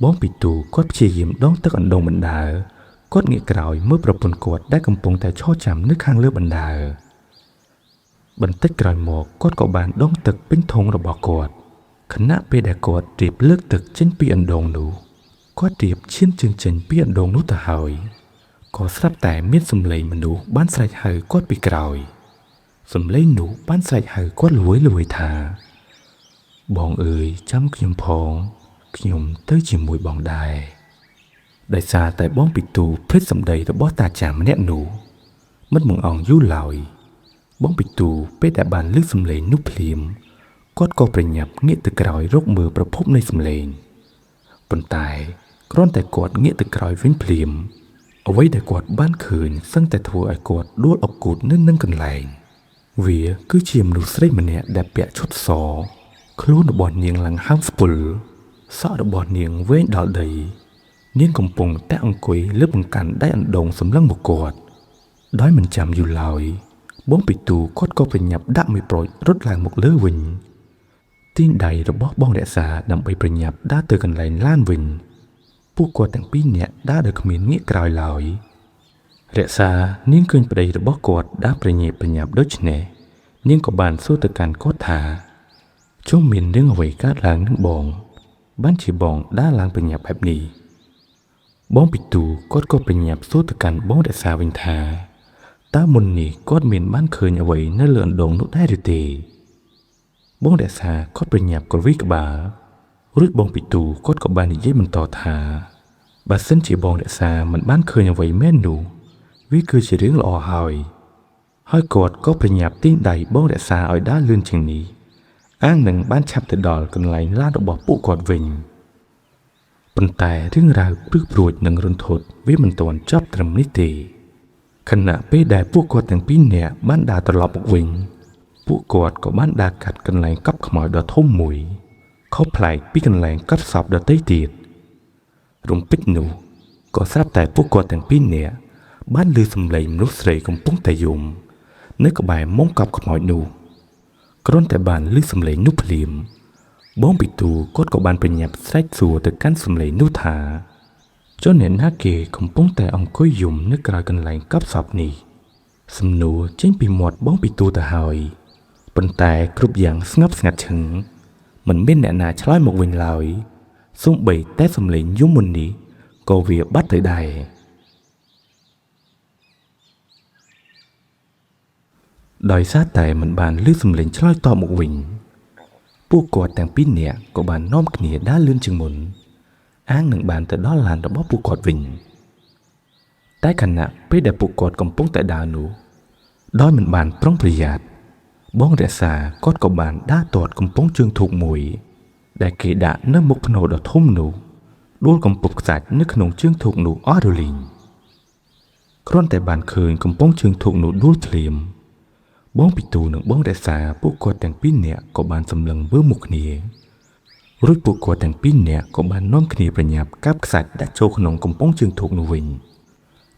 បងពីទូគាត់ព្យាយាមដងទឹកអណ្ដូងបណ្ដើរគាត់ងាកក្រោយមើលប្រពន្ធគាត់ដែលកំពុងតែឈរចាំនៅខាងលើបណ្ដើរបន្តិចក្រោយមកគាត់ក៏បានដងទឹកពេញធុងរបស់គាត់ខណៈពេលដែលគាត់រៀបលើកទឹកចេញពីអណ្ដូងនោះគាត់រៀបឈានជើងចេញពីអណ្ដូងនោះទៅហើយក៏ស្រាប់តែមានសំឡេងមនុស្សបានស្រែកហៅគាត់ពីក្រោយសំឡេងនោះបានស្រែកហៅគាត់ល្វើយថាបងអើយចាំខ្ញុំផងខ្ញុំទៅជាមួយបងដែរដោយសារតែបងពីទូភ្លេចសម្ដីរបស់តាចាស់ម្នាក់នោះមិនបង្អង់យូរឡើយបងពីទូពេលដែលបានឮសំឡេងនោះភ្លាមគាត់ក៏ប្រញាប់ងាកទៅក្រោយរកមើលប្រភពនៃសំឡេងប៉ុន្តែគ្រាន់តែគាត់ងាកទៅក្រោយវិញភ្លាមអ្វីដែលគាត់បានឃើញសឹងតែធ្វើឲ្យគាត់ដួលអុកគូតនៅនឹងកន្លែងវាគឺជាមនុស្សស្រីម្នាក់ដែលពាក់ឈុតសខ្លួនរបស់នាងឡើងហើមស្ពុលសក់របស់នាងវែងដល់ដីនាងកំពុងតែអង្គុយលើបង្កាន់ដៃអណ្ដូងសម្លឹងមកគាត់ដោយមិនចាំយូរឡើយបងពីទូគាត់ក៏ប្រញាប់ដាក់មេប្រូចរត់ឡើងមកលើវិញទាញដៃរបស់បងរក្សាដើម្បីប្រញាប់ដើរទៅកន្លែងឡានវិញពួកគាត់ទាំងពីរនាក់ដើរដោយគ្មានងាកក្រោយឡើយរក្សានាងឃើញប្តីរបស់គាត់ដើរប្រញាប់ដូច្នេះនាងក៏បានសួរទៅកាន់គាត់ថាជុំមានរឿងអ្វីកើតឡើងនឹងបងបានជាបងដើរឡើងប្រញាប់បែបនេះបងពីទូគាត់ក៏ប្រញាប់សួរទៅកាន់បងរក្សាវិញថាតើមុននេះគាត់មានបានឃើញអ្វីនៅលើអណ្ដូងនោះដែរឬទេ បងរក្សាគាត់ប្រញាប់ក្រវីក្បាលរួចបងពីទូគាត់ក៏បាននិយាយបន្តថាបើសិនជាបងរក្សាមិនបានឃើញអ្វីមែននោះវាគឺជារឿងល្អហើយគាត់ក៏ប្រញាប់ទាញដៃបងរក្សាឲ្យដើរលឿនជាងនេះអាងនឹងបានឆាប់ទៅដល់កន្លែងឡានរបស់ពួកគាត់វិញប៉ុន្តែរឿងរ៉ាវព្រឹកព្រួចនិងរន្ធត់វាមិនទាន់ចប់ត្រឹមនេះទេខណៈពេលដែលពួកគាត់ទាំងពីរនាក់បានដើរត្រឡប់មកវិញពួកគាត់ក៏បានដើរកាត់កន្លែងកប់ខ្មោចដ៏ធំមួយខុសប្លែកពីកន្លែងកត់សពដទៃទៀតរំពេចនោះក៏ស្រាប់តែពួកគាត់ទាំងពីរនាក់បានឮសំឡេងមនុស្សស្រីកំពុងតែយំនៅក្បែរមុំកប់ខ្មោចនោះគ្រាន់តែបានឮសំឡេងនោះភ្លាមបងពីទូគាត់ក៏បានប្រញាប់ស្រែកសួរទៅកាន់សំឡេងនោះថាចុះអ្នកណាគេកំពុងតែអង្គុយយំនៅក្រៅកន្លែងកប់សពនេះសំណួរចេញពីមាត់បងពីទូទៅហើយប៉ុន្តែគ្រប់យ៉ាងស្ងប់ស្ងាត់ឈឹងមិនមានអ្នកណាឆ្លើយមកវិញឡើយសូម្បីតែសំឡេងយំមុននេះក៏វាបាត់ទៅដែរដោយសារតែមិនបានឮសំឡេងឆ្លើយតបមកវិញពួកគាត់ទាំងពីរនាក់ក៏បាននាំគ្នាដើរលឿនជាងមុនអាងនឹងបានទៅដល់ឡានរបស់ពួកគាត់វិញតែខណៈពេលដែលពួកគាត់កំពុងតែដើរនោះដោយមិនបានប្រុងប្រយ័ត្នបងរក្សាគាត់ក៏បានដើរទាត់កំពង់ជើងធូបមួយដែលគេដាក់នៅមុខភ្នោដ៏ធំនោះដួលកំពប់ខ្សាច់នៅក្នុងជើងធូបនោះអស់រលីងគ្រាន់តែបានឃើញកំពង់ជើងធូបនោះដួលភ្លាមបងពីទូនិងបងរក្សាពួកគាត់ទាំងពីរនាក់ក៏បានសម្លឹងមើលមុខគ្នារួចពួកគាត់ទាំងពីរនាក់ក៏បាននាំគ្នាប្រញាប់កាប់ខ្សាច់ដាក់ចូលក្នុងកំពង់ជើងធូបនោះវិញ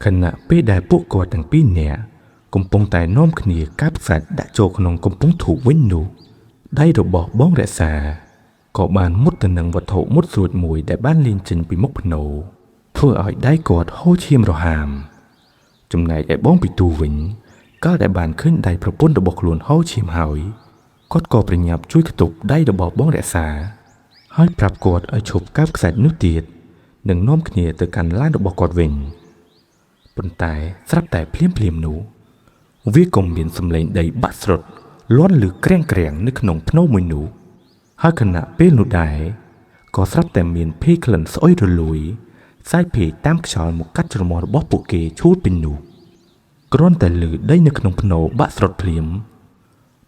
ខណៈពេលដែលពួកគាត់ទាំងពីរនាក់កំពុងតែនាំគ្នាកាប់ខ្សាច់ដាក់ចូលក្នុងកំពង់ធូបវិញនោះដៃរបស់បងរក្សាក៏បានមុតទៅនឹងវត្ថុមុតស្រួចមួយដែលបានលេងចេញពីមុខភ្នោធ្វើឲ្យដៃគាត់ហូរឈាមរហាមចំណែកឯបងពីទូវិញកាលដែលបានឃើញដៃប្រពន្ធរបស់ខ្លួនហូរឈាមហើយគាត់ក៏ប្រញាប់ជួយខ្ទប់ដៃរបស់បងរក្សាហើយប្រាប់គាត់ឲ្យឈប់កាប់ខ្សាច់នោះទៀតនិងនាំគ្នាទៅកាន់ឡានរបស់គាត់វិញប៉ុន្តែស្រាប់តែភ្លាមនោះវាក៏មានសំឡេងដីបាក់ស្រុតលាន់ឮក្រាំងនៅក្នុងភ្នោមួយនោះហើយខណៈពេលនោះដែរក៏ស្រាប់តែមានភេរក្លិនស្អុយរលួយសាយភាយតាមខ្យល់មកកាត់ច្រមុះរបស់ពួកគេឈូលពីនោះគ្រាន់តែឮដីនៅក្នុងភ្នោបាក់ស្រុតភ្លាម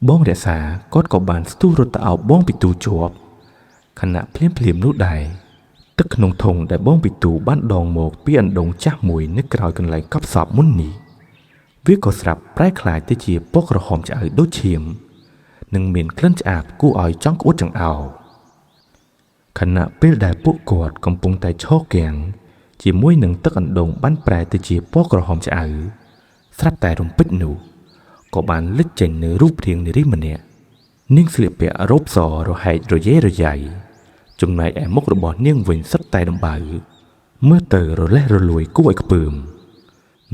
បងរក្សាគាត់ក៏បានស្ទុះរត់ទៅអោបបងពីទូជាប់ខណៈភ្លាមនោះដែរទឹកក្នុងធុងដែលបងពីទូបានដងមកពីអណ្ដូងចាស់មួយនៅក្រោយកន្លែងកប់សពមុននេះវាក៏ស្រាប់ប្រែក្លាយទៅជាពណ៌ក្រហមឆ្អៅដូចឈាមនិងមានក្លិនឆ្អាបគួរឲ្យចង់ក្អួតចង្អោរខណៈពេលដែលពួកគាត់កំពុងតែឈរគាំងជាមួយនឹងទឹកអណ្ដូងបានប្រែទៅជាពណ៌ក្រហមឆ្អៅស្រាប់តែរំពេចនោះក៏បានលេចចេញនៅរូបរាងនារីម្នាក់នាងស្លៀកពាក់រ៉ូបសរហែករយេរយាយចំណែកឯមុខរបស់នាងវិញសុទ្ធតែដំបៅមើលទៅរលេះរលួយគួរឲ្យខ្ពើម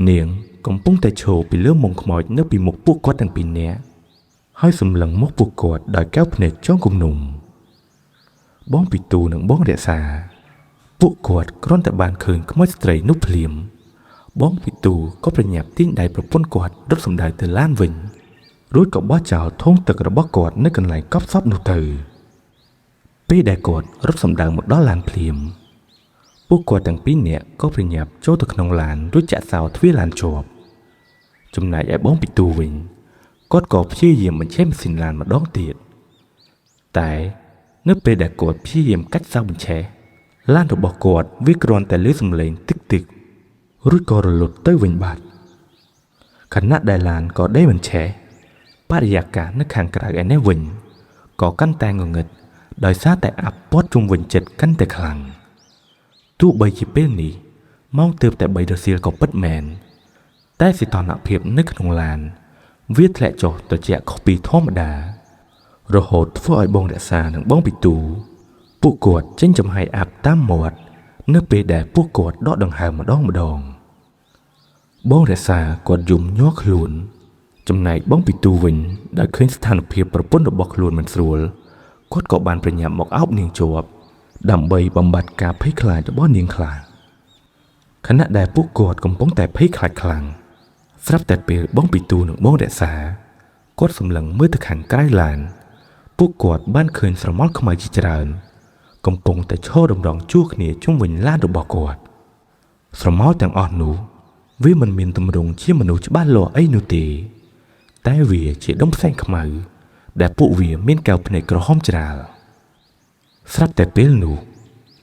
នាងកំពុងតែឈរពីលើមុងខ្មោចនៅពីមុខពួកគាត់ទាំងពីរនាក់ហើយសម្លឹងមកពួកគាត់ដោយកែវភ្នែកចង់គំនុំបងពីទូនិងបងរក្សាពួកគាត់គ្រាន់តែបានឃើញខ្មោចស្ត្រីនោះភ្លាមបងពីទូក៏ប្រញាប់ទាញដៃប្រពន្ធគាត់រត់សម្ដៅទៅឡានវិញរួចក៏បោះចោលធុងទឹករបស់គាត់នៅកន្លែងកប់សពនោះទៅពេលដែលគាត់រត់សម្ដៅមកដល់ឡានភ្លាមពួកគាត់ទាំងពីរនាក់ក៏ប្រញាប់ចូលទៅក្នុងឡានរួចចាក់សោទ្វារឡានជាប់ចំណែកឯបងពីទូវិញគាត់ក៏ព្យាយាមបញ្ឆេះម៉ាស៊ីនឡានម្ដងទៀតតែនៅពេលដែលគាត់ព្យាយាមកាច់សោបញ្ឆេះឡានរបស់គាត់វាគ្រាន់តែឮសំឡេងតិចរួចក៏រលត់ទៅវិញបាត់ខណៈដែលឡានក៏ដេកបញ្ឆេះបរិយាកាសនៅខាងក្រៅឯនេះវិញក៏កាន់តែងងឹតដោយសារតែអាប់ព័ទ្ធជុំវិញចិត្តកាន់តែខ្លាំងទោះបីជាពេលនេះម៉ោងទើបតែ3រសៀលក៏ពិតមែនតែសីតុណ្ហភាពនៅក្នុងឡានវាធ្លាក់ចុះត្រជាក់ខុសពីធម្មតារហូតធ្វើឲ្យបងរក្សានិងបងពីទូពួកគាត់ចេញចំហាយអាប់តាមមាត់នៅពេលដែលពួកគាត់ដកដង្ហើមម្ដងបងរក្សាគាត់យំញ័រខ្លួនចំណែកបងពីទូវិញដែលឃើញស្ថានភាពប្រពន្ធរបស់ខ្លួនមិនស្រួលគាត់ក៏បានប្រញាប់មកអោបនាងជាប់ដើម្បីបំបត្តិការភ័យខ្លាចរបស់នាងខ្លាខណៈដែលពួកគាត់កំពុងតែភ័យខ្លាចខ្លាំងស្រាប់តែពេលបងពីទូនិងបងរក្សាគាត់សម្លឹងមើលទៅខាងក្រៅឡាន ពួកគាត់បានឃើញស្រមោលខ្មៅជាច្រើនកំពុងតែឈរដំណងជួគ្នាជុំវិញឡានរបស់គាត់ស្រមោលទាំងអស់នោះវាមិនមានទម្រង់ជាមនុស្សច្បាស់លាស់អីនោះទេតែវាជាដុំផ្សែងខ្មៅដែលពួកវាមានកែវភ្នែកក្រហមច្រាលស្រាប់តែពេលនោះ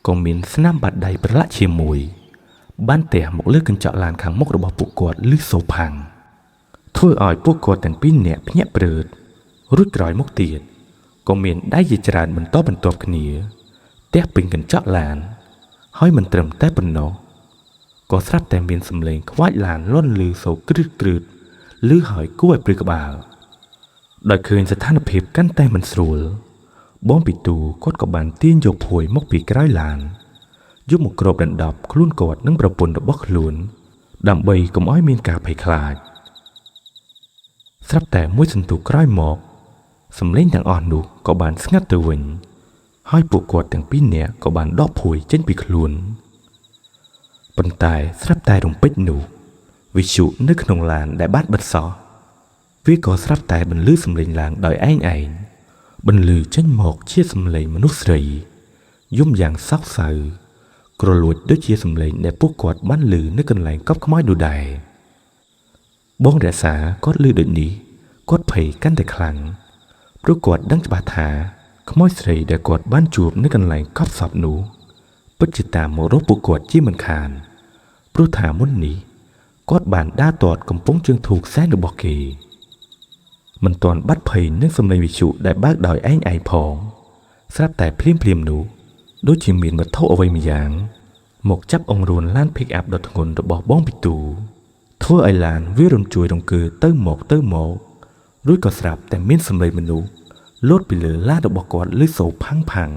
ក៏មានស្នាមបាត់ដៃប្រឡាក់ជាមួយបានទះមកលើកញ្ចក់ឡានខាងមុខរបស់ពួកគាត់លឺសូរផាំងធ្វើឲ្យពួកគាត់ទាំងពីរនាក់ភ្ញាក់ព្រឺតរួចក្រោយមកទៀតក៏មានដៃជាច្រើនបន្តបន្ទាប់គ្នាទះពេញកញ្ចក់ឡានហើយមិនត្រឹមតែប៉ុណ្ណោះក៏ស្រាប់តែមានសំឡេងខ្វាចឡានលាន់ឮសូរគ្រឹតគ្រឹតឮហើយគួរឲ្យព្រឺក្បាលដោយឃើញស្ថានភាពកាន់តែមិនស្រួលបងពីទូគាត់ក៏បានទាញយកភួយមកពីក្រោយឡានយកមកគ្របដណ្ដប់ខ្លួនគាត់និងប្រពន្ធរបស់ខ្លួនដើម្បីកុំឲ្យមានការភ័យខ្លាចស្រាប់តែមួយសន្ទុះក្រោយមកសំឡេងទាំងអស់នោះក៏បានស្ងាត់ទៅវិញហើយពួកគាត់ទាំងពីរនាក់ក៏បានដកភួយចេញពីខ្លួនប៉ុន្តែស្រាប់តែរំពេចនោះវិទ្យុនៅក្នុងឡានដែលបានបិទសោះវាក៏ស្រាប់តែបន្លឺសំឡេងឡើងដោយឯងបន្លឺចេញមកជាសំឡេងមនុស្សស្រីយំយ៉ាងសោកសៅក្រលួចដូចជាសំឡេងដែលពួកគាត់បានឮនៅកន្លែងកប់ខ្មោចនោះដែរបងរក្សាគាត់ឮដូចនេះគាត់ភ័យកាន់តែខ្លាំងព្រោះគាត់ដឹងច្បាស់ថាខ្មោចស្រីដែលគាត់បានជួបនៅកន្លែងកប់សពនោះពិតជាតាមមករកពួកគាត់ជាមិនខានព្រោះថាមុននេះគាត់បានដើរទាត់កំពង់ជើងធូបសែនរបស់គេមិនទាន់បាត់ភ័យនឹងសំឡេងវិទ្យុដែលបើកដោយឯងផងស្រាប់តែភ្លាមនោះដូចជាមានវត្ថុអ្វីម្យ៉ាងមកចាប់អង្រួនឡាន pick up ដ៏ធ្ងន់របស់បងពីទូធ្វើឲ្យឡានវារំជួយរង្គើទៅមករួចក៏ស្រាប់តែមានសំឡេងមនុស្សលោតពីលើឡានរបស់គាត់លឺសូរផាំង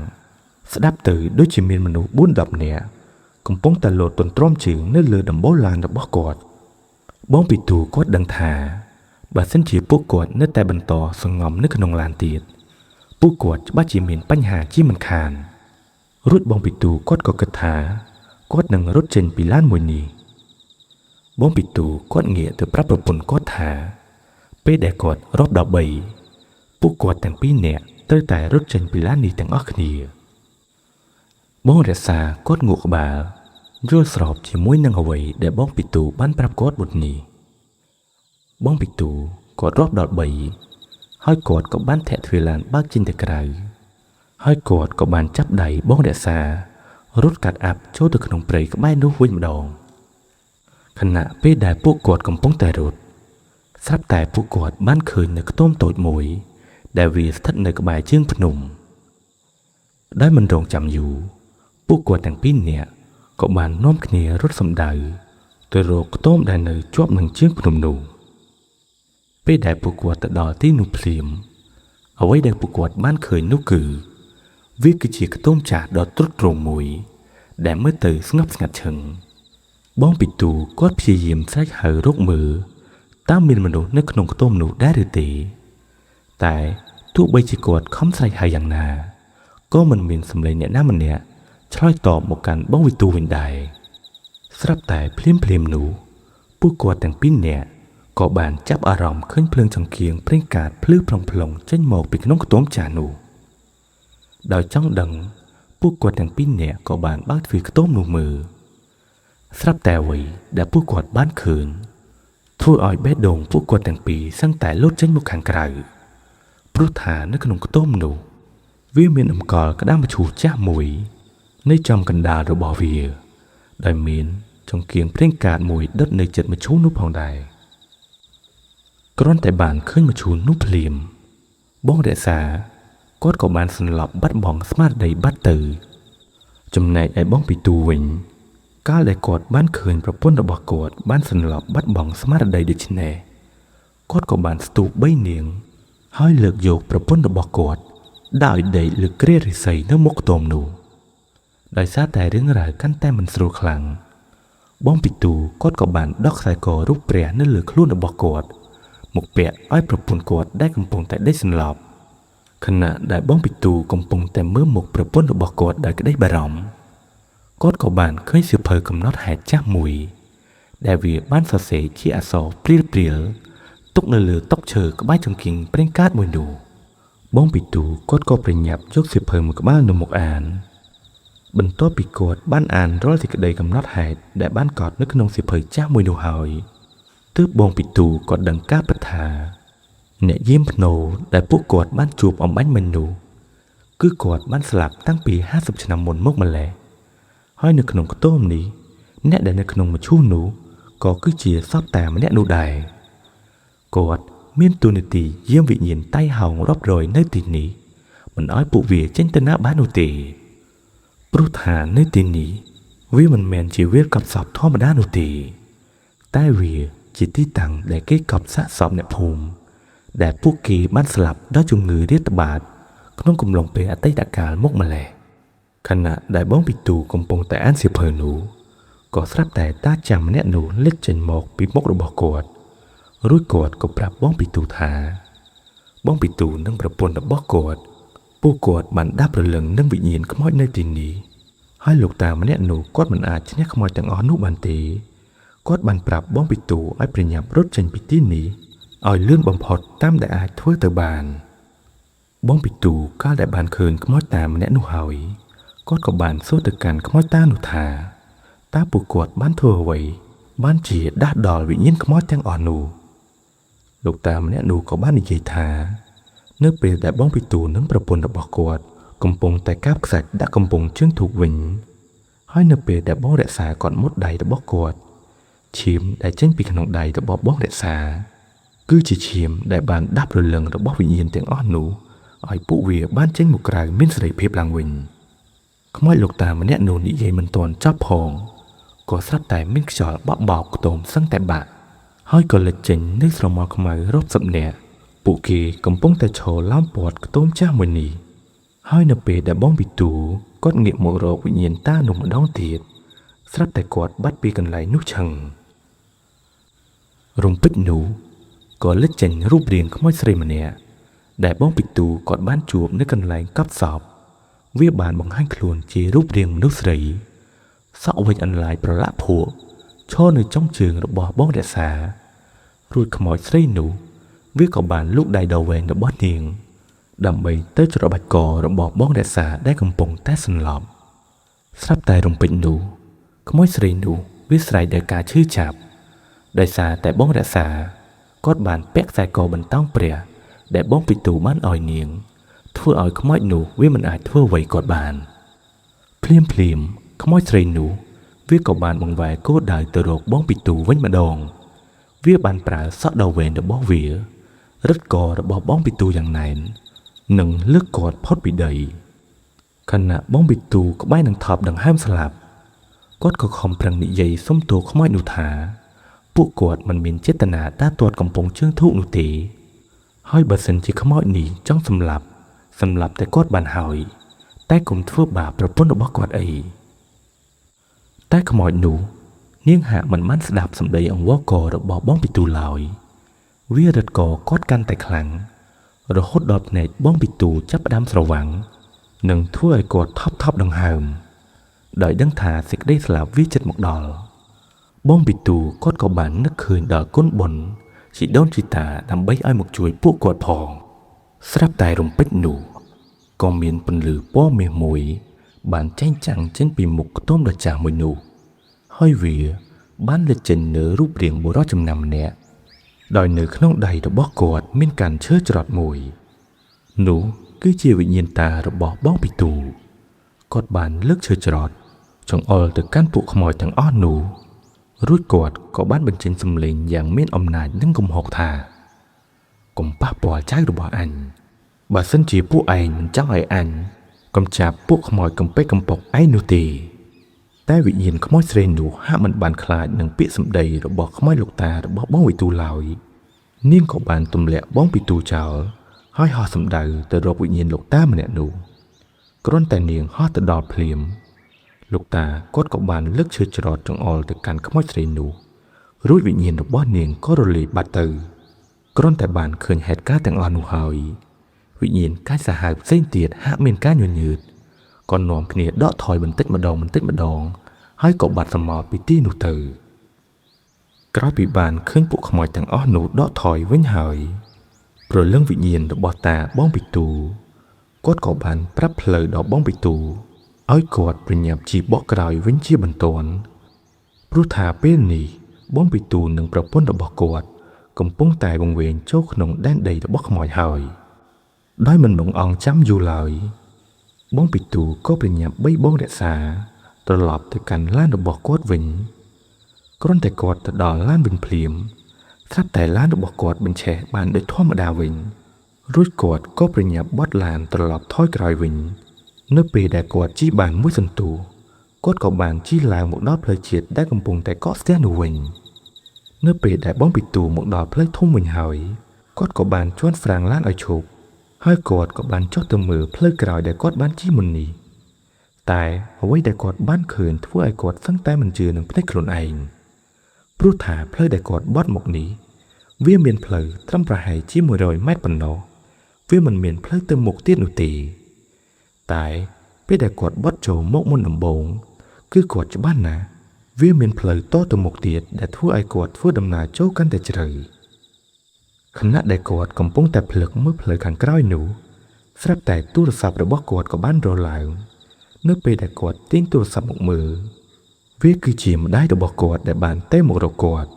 ស្ដាប់ទៅដូចជាមានមនុស្ស 4-10 នាក់កំពុងតែលោតទន្ទ្រាំជើងនៅលើដំបូលឡានរបស់គាត់បងពីទូគាត់ដឹងថាបើសិនជាពួកគាត់នៅតែបន្តសង្ងំនៅក្នុងឡានទៀតពួកគាត់ច្បាស់ជាមានបញ្ហាជាមិនខានរួចបងពីទូគាត់ក៏គិតថាគាត់នឹងរត់ចេញពីឡានមួយនេះបងពីទូគាត់ងាកទៅប្រាប់ប្រពន្ធគាត់ថាពេលដែលគាត់រាប់ដល់3ពួកគាត់ទាំងពីរនាក់ត្រូវតែរត់ចេញពីឡាននេះទាំងអស់គ្នាបងរក្សាគាត់ងក់ក្បាលយល់ស្របជាមួយនឹងអ្វីដែលបងពីទូបានប្រាប់គាត់មុននេះបងពីទូគាត់រាប់ដល់3ហើយគាត់ក៏បានធាក់ទ្វារឡានបើកចេញទៅក្រៅហើយគាត់ក៏បានចាប់ដៃបងរក្សារត់កាត់អាប់ចូលទៅក្នុងព្រៃក្បែរនោះវិញម្ដងខណៈពេលដែលពួកគាត់កំពុងតែរត់ស្រាប់តែពួកគាត់បានឃើញនៅខ្ទមតូចមួយដែលវាស្ថិតនៅក្បែរជើងភ្នំដោយមិនរងចាំយូរពួកគាត់ទាំងពីរនាក់ក៏បាននាំគ្នារត់សម្ដៅទៅរកខ្ទមដែលនៅជាប់នឹងជើងភ្នំនោះពេលដែលពួកគាត់ទៅដល់ទីនោះភ្លាមអ្វីដែលពួកគាត់បានឃើញនោះគឺវាគឺជាខ្ទមចាស់ដ៏ទ្រុឌទ្រោមមួយដែលមើលទៅស្ងប់ស្ងាត់ឈឹងបងពីទូគាត់ព្យាយាមស្រែកហៅរកមើលតើមានមនុស្សនៅក្នុងខ្ទមនោះដែរឬទេតែទោះបីជាគាត់ខំស្រែកហៅយ៉ាងណាក៏មិនមានសំឡេងអ្នកណាម្នាក់ឆ្លើយតបមកកាន់បងវិទូវិញដែរស្រាប់តែភ្លាមនោះពួកគាត់ទាំងពីរនាក់ក៏បានចាប់អារម្មណ៍ឃើញភ្លើងចង្កៀងប្រេងកាតភ្លឺផ្លុងចេញមកពីក្នុងខ្ទមចាស់នោះដោយចង់ដឹងពួកគាត់ទាំងពីរនាក់ក៏បានបើកទ្វារខ្ទមនោះមើលស្រាប់តែអ្វីដែលពួកគាត់បានឃើញធ្វើឲ្យបេះដូងពួកគាត់ទាំងពីរសឹងតែលោតចេញមកខាងក្រៅព្រោះថានៅក្នុងខ្ទមនោះវាមានអង្កលក្តាមឈូសចាស់មួយនៅចំកណ្ដាលរបស់វាដែលមានចង្កៀងប្រេងកាតមួយដុតនៅជិតមឈូសនោះផងដែរគ្រាន់តែបានឃើញមឈូសនោះភ្លាមបងរក្សាគាត់ក៏បានសន្លប់បាត់បង់ស្មារតីបាត់ទៅចំណែកឯបងពីទូវិញកាលដែលគាត់បានឃើញប្រពន្ធរបស់គាត់បានសន្លប់បាត់បង់ស្មារតីដូច្នេះគាត់ក៏បានស្ទុះ3នាងហើយលើកយកប្រពន្ធរបស់គាត់ដាក់ឲ្យដេកលើគ្រារិស័យនៅមុខខ្ទមនោះដោយសារតែរឿងរ៉ាវកាន់តែមិនស្រួលខ្លាំងបងពីទូគាត់ក៏បានដកខ្សែករូបព្រះនៅលើខ្លួនរបស់គាត់មកពាក់ឲ្យប្រពន្ធគាត់ដែលកំពុងតែដេកសន្លប់ខណៈដែលបងពីទូកំពុងតែមើលមុខប្រពន្ធរបស់គាត់ដោយក្តីបារម្ភគាត់ក៏បានឃើញសៀវភៅកំណត់ហេតុចាស់មួយដែលវាបានសរសេរជាអក្សរព្រាលទុកនៅលើតុឈើក្បែរចង្កៀងប្រេងកាតមួយនោះ បងពីទូគាត់ក៏ប្រញាប់យកសៀវភៅមួយក្បាលនៅមុខអានបន្ទាប់ពីគាត់បានអានរាល់សេចក្តីកំណត់ហេតុដែលបានកត់នៅក្នុងសៀវភៅចាស់មួយនោះហើយទើបបងពីទូក៏ដឹងការពិតថាអ្នកយាមភ្នោដែលពួកគាត់បានជួបអំបញ្ញមិញនោះគឺគាត់បានស្លាប់តាំងពី50ឆ្នាំមុនមកម្ល៉េះហើយនៅក្នុងខ្ទមនេះអ្នកដែលនៅក្នុងមឈូសនោះក៏គឺជាសពតាម្នាក់នោះដែរគាត់មានតួនាទីយាមវិញ្ញាណតៃហោងរាប់រយនៅទីនេះមិនឲ្យពួកវាចេញទៅណាបាននោះទេព្រោះថានៅទីនេះវាមិនមែនជាវាលកប់សពធម្មតានោះទេតែវាជាទីតាំងដែលគេកប់សាកសពអ្នកភូមិដែលពួកគេបានស្លាប់ដោយជំងឺរាតត្បាតក្នុងកំឡុងពេលអតីតកាលមកម្ល៉េះខណៈដែលបងពីទូកំពុងតែអានសៀវភៅនោះក៏ស្រាប់តែតាចាំម្នាក់នោះលេចចេញមកពីមុខរបស់គាត់រួចគាត់ក៏ប្រាប់បងពីទូថាបងពីទូនិងប្រពន្ធរបស់គាត់ពួកគាត់បានដាប់រលឹងនឹងវិញ្ញាណខ្មោចនៅទីនេះហើយលោកតាម្នាក់នោះគាត់មិនអាចឈ្នះខ្មោចទាំងអស់នោះបានទេគាត់បានប្រាប់បងពីទូឲ្យប្រញាប់រត់ចេញពីទីនេះឲ្យលឿនបំផុតតាមដែលអាចធ្វើទៅបានបងពីទូកាលដែលបានឃើញខ្មោចតាម្នាក់នោះហើយគាត់ក៏បានសួរទៅកាន់ខ្មោចតានោះថាតើពួកគាត់បានធ្វើអ្វីបានជាដាស់ដល់វិញ្ញាណខ្មោចទាំងអស់នោះលោកតាម្នាក់នោះក៏បាននិយាយថានៅពេលដែលបងពីទូនិងប្រពន្ធរបស់គាត់កំពុងតែកាប់ខ្សាច់ដាក់កំពង់ជើងធូបវិញហើយនៅពេលដែលបងរក្សាគាត់មុតដៃរបស់គាត់ឈាមដែលចេញពីក្នុងដៃរបស់បងរក្សាគឺជាឈាមដែលបានដាប់រលឹងរបស់វិញ្ញាណទាំងអស់នោះឲ្យពួកវាបានចេញមកក្រៅមានសេរីភាពឡើងវិញខ្មោចលោកតាម្នាក់នោះនិយាយមិនទាន់ចប់ផងក៏ស្រាប់តែមានខ្យល់បក់បោកខ្ទមសឹងតែបាក់ហើយក៏លេចចេញនៅស្រមោលខ្មៅរាប់សិបនាក់ពួកគេកំពុងតែឈរឡោមព័ទ្ធខ្ទមចាស់មួយនេះហើយនៅពេលដែលបងពីទូគាត់ងាកមករកវិញ្ញាណតានោះម្ដងទៀតស្រាប់តែគាត់បាត់ពីកន្លែងនោះឆឹងរំពេចនោះក៏លេចចេញរូបរាងខ្មោចស្រីម្នាក់ដែលបងពីទូគាត់បានជួបនៅកន្លែងកប់សពវាបានបង្ហាញខ្លួនជារូបរាងមនុស្សស្រីសក់វែងអន្លាយប្រឡាក់ភក់ឈរនៅចុងជើងរបស់បងរក្សារួចខ្មោចស្រីនោះវាក៏បានលូកដៃដ៏វែងរបស់នាងដើម្បីទៅច្របាច់ករបស់បងរក្សាដែលកំពុងតែសន្លប់ស្រាប់តែរំពេចនោះខ្មោចស្រីនោះវាស្រែកដោយការឈឺចាប់ដោយសារតែបងរក្សាគាត់បានពាក់ខ្សែកបន្តោងព្រះដែលបងពីទូបានឲ្យនាងធ្វើឲ្យខ្មោចនោះវាមិនអាចធ្វើអ្វីគាត់បានភ្លាមខ្មោចស្រីនោះវាក៏បានបង្វែរគោលដៅទៅរកបងពីទូវិញម្ដងវាបានប្រើសក់ដ៏វែងរបស់វារឹតករបស់បងពីទូយ៉ាងណែននិងលើកគាត់ផុតពីដីខណៈបងពីទូក្បែរនឹងថប់ដង្ហើមស្លាប់គាត់ក៏ខំប្រឹងនិយាយសុំទោសខ្មោចនោះថាពួកគាត់មិនមានចេតនាតាទាត់កំពង់ជើងធូបនោះទេហើយបើសិនជាខ្មោចនេះចង់សម្លាប់តែគាត់បានហើយតែកុំធ្វើបាបប្រពន្ធរបស់គាត់អីតែខ្មោចនោះនាងហាក់មិនបានស្ដាប់សម្ដីអង្វរកររបស់បងពីទូឡើយវារឹតកគាត់កាន់តែខ្លាំងរហូតដល់ភ្នែកបងពីទូចាប់ផ្ដើមស្រវាំងនិងធ្វើឲ្យគាត់ថប់ដង្ហើមដោយដឹងថាសេចក្តីស្លាប់វាជិតមកដល់បងពីទូគាត់ក៏បាននឹកឃើញដល់គុណបុណ្យជីដូនជីតាដើម្បីឲ្យមកជួយពួកគាត់ផងស្រាប់តែរំពេចនោះក៏មានពន្លឺពណ៌មាសមួយបានចែងចាំងចេញពីមុខខ្ទមដ៏ចាស់មួយនោះហើយវាបានលេចចេញនៅរូបរាងបុរសចំណាំម្នាក់ដោយនៅក្នុងដៃរបស់គាត់មានកាន់ឈើច្រត់មួយនោះគឺជាវិញ្ញាណតារបស់បងពីទូគាត់បានលើកឈើច្រត់ចង្អុលទៅកាន់ពួកខ្មោចទាំងអស់នោះរួចគាត់ក៏បានបញ្ចេញសំឡេងយ៉ាងមានអំណាចនិងកំហុសថាកុំប៉ះពាល់ចៅរបស់អញបើសិនជាពួកឯងមិនចង់ឲ្យអញកុំចាប់ពួកខ្មោចកំពេចកំប៉ុកឯងនោះទេតែវិញ្ញាណខ្មោចស្រីនោះហាក់មិនបានខ្លាចនឹងពាក្យសម្ដីរបស់ខ្មោចលោកតារបស់បងវិទូឡើយនាងក៏បានទម្លាក់បងពីទូចោលហើយហោះសំដៅទៅរកវិញ្ញាណលោកតាម្នាក់នោះគ្រាន់តែនាងហោះទៅដល់ភ្លាមលោកតាគាត់ក៏បានលើកឈើច្រត់ចង្អុលទៅកាន់ខ្មោចស្រីនោះរួចវិញ្ញាណរបស់នាងក៏រលាយបាត់ទៅគ្រាន់តែបានឃើញហេតុការណ៍ទាំងអស់នោះហើយវិញ្ញាណកាយសាហាវផ្សេងទៀតហាក់មានការញញើតក៏នាំគ្នាដកថយបន្តិចម្ដងហើយក៏បាត់សម្ោតពីទីនោះទៅក្រោយពីបានឃើញពួកខ្មោចទាំងអស់នោះដកថយវិញហើយ ព្រលឹងវិញ្ញាណរបស់តាបងពិទូគាត់ក៏បានប្រាប់ផ្លូវដល់បងពិទូឲ្យគាត់ប្រញាប់ជីបកក្រោយវិញជាបន្ទាន់ព្រោះថាពេលនេះបងពិទូនិងប្រពន្ធរបស់គាត់កំពុងតែវង្វេងចូលក្នុងដែនដីរបស់ខ្មោចហើយដោយមិនបង្អង់ចាំយូរឡើយបងពិទូក៏ប្រញាប់បីបងរក្សាត្រឡប់ទៅកាន់ឡានរបស់គាត់វិញគ្រាន់តែគាត់ទៅដល់ឡានវិញភ្លាមស្រាប់តែឡានរបស់គាត់បញ្ឆេះបានដូចធម្មតាវិញរួចគាត់ក៏ប្រញាប់បត់ឡានត្រឡប់ថយក្រោយវិញនៅពេលដែលគាត់ជិះបានមួយសន្ទុះគាត់ក៏បានជិះឡើងមកដល់ផ្លូវជាតិដែលកំពុងតែកកស្ទះនោះវិញនៅពេលដែលបងពិទូមកដល់ផ្លូវធំវិញហើយគាត់ក៏បានជន់ហ្វ្រាំងឡានឲ្យឈប់ហើយគាត់ក៏បានចុះទៅមើលផ្លូវក្រោយដែលគាត់បានជិះមុននេះតែអ្វីដែលគាត់បានឃើញធ្វើឲ្យគាត់សឹងតែមិនជឿនឹងភ្នែកខ្លួនឯងព្រោះថាផ្លូវដែលគាត់បត់មកនេះវាមានផ្លូវត្រឹមប្រហែលជា100ម៉ែត្រប៉ុណ្ណោះវាមិនមានផ្លូវទៅមុខទៀតនោះទេតែពេលដែលគាត់បត់ចូលមកមុនដំបូងគឺគាត់ច្បាស់ណាស់វាមានផ្លូវតទៅមុខទៀតដែលធ្វើឲ្យគាត់ធ្វើដំណើរចូលកាន់តែជ្រៅខណៈដែលគាត់កំពុងតែភ្លឹកមើលផ្លូវខាងក្រោយនោះស្រាប់តែទូរស័ព្ទរបស់គាត់ក៏បានរលឡើងនៅពេលដែលគាត់ទាញទូរស័ព្ទមកមើលវាគឺជាម្ដាយរបស់គាត់ដែលបានទៅមករកគាត់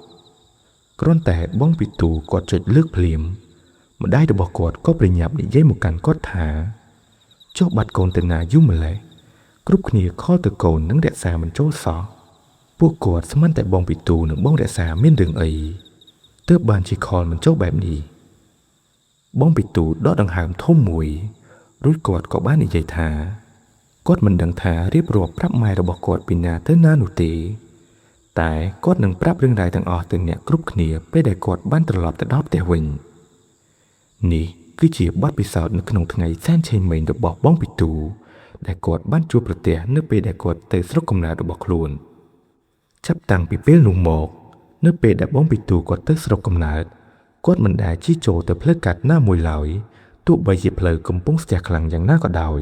គ្រាន់តែបងពិទូគាត់ចុចលើកភ្លាមម្ដាយរបស់គាត់ក៏ប្រញាប់និយាយមកកាន់គាត់ថាចុះបាត់កូនទៅណាយូរម្ល៉េះគ្រប់គ្នាខលទៅកូននឹងរក្សាមិនចូលសោះពួកគាត់ស្មានតែបងពិទូនិងបងរក្សាមានរឿងអីទើបបានជាខលមិនចូលបែបនេះបងពិទូដកដង្ហើមធំមួយរួចគាត់ក៏បាននិយាយថាគាត់មិនដឹងថារៀបរាប់ប្រាប់ម៉ែរបស់គាត់ពីណាទៅណានោះទេតែគាត់នឹងប្រាប់រឿងរ៉ាវទាំងអស់ទៅអ្នកគ្រប់គ្នាពេលដែលគាត់បានត្រឡប់ទៅដល់ផ្ទះវិញនេះគឺជាបទពិសោធន៍នៅក្នុងថ្ងៃសែនឆេងមេងរបស់បងពិទូដែលគាត់បានជួបប្រទះនៅពេលដែលគាត់ទៅស្រុកកំណើតរបស់ខ្លួនចាប់តាំងពីពេលនោះមកនៅពេលដែលបងពិទូគាត់ទៅស្រុកកំណើតគាត់មិនដែលជិះចូលទៅផ្លូវកាត់ណាមួយឡើយទោះបីជាផ្លូវកំពុងស្ទះខ្លាំងយ៉ាងណាក៏ដោយ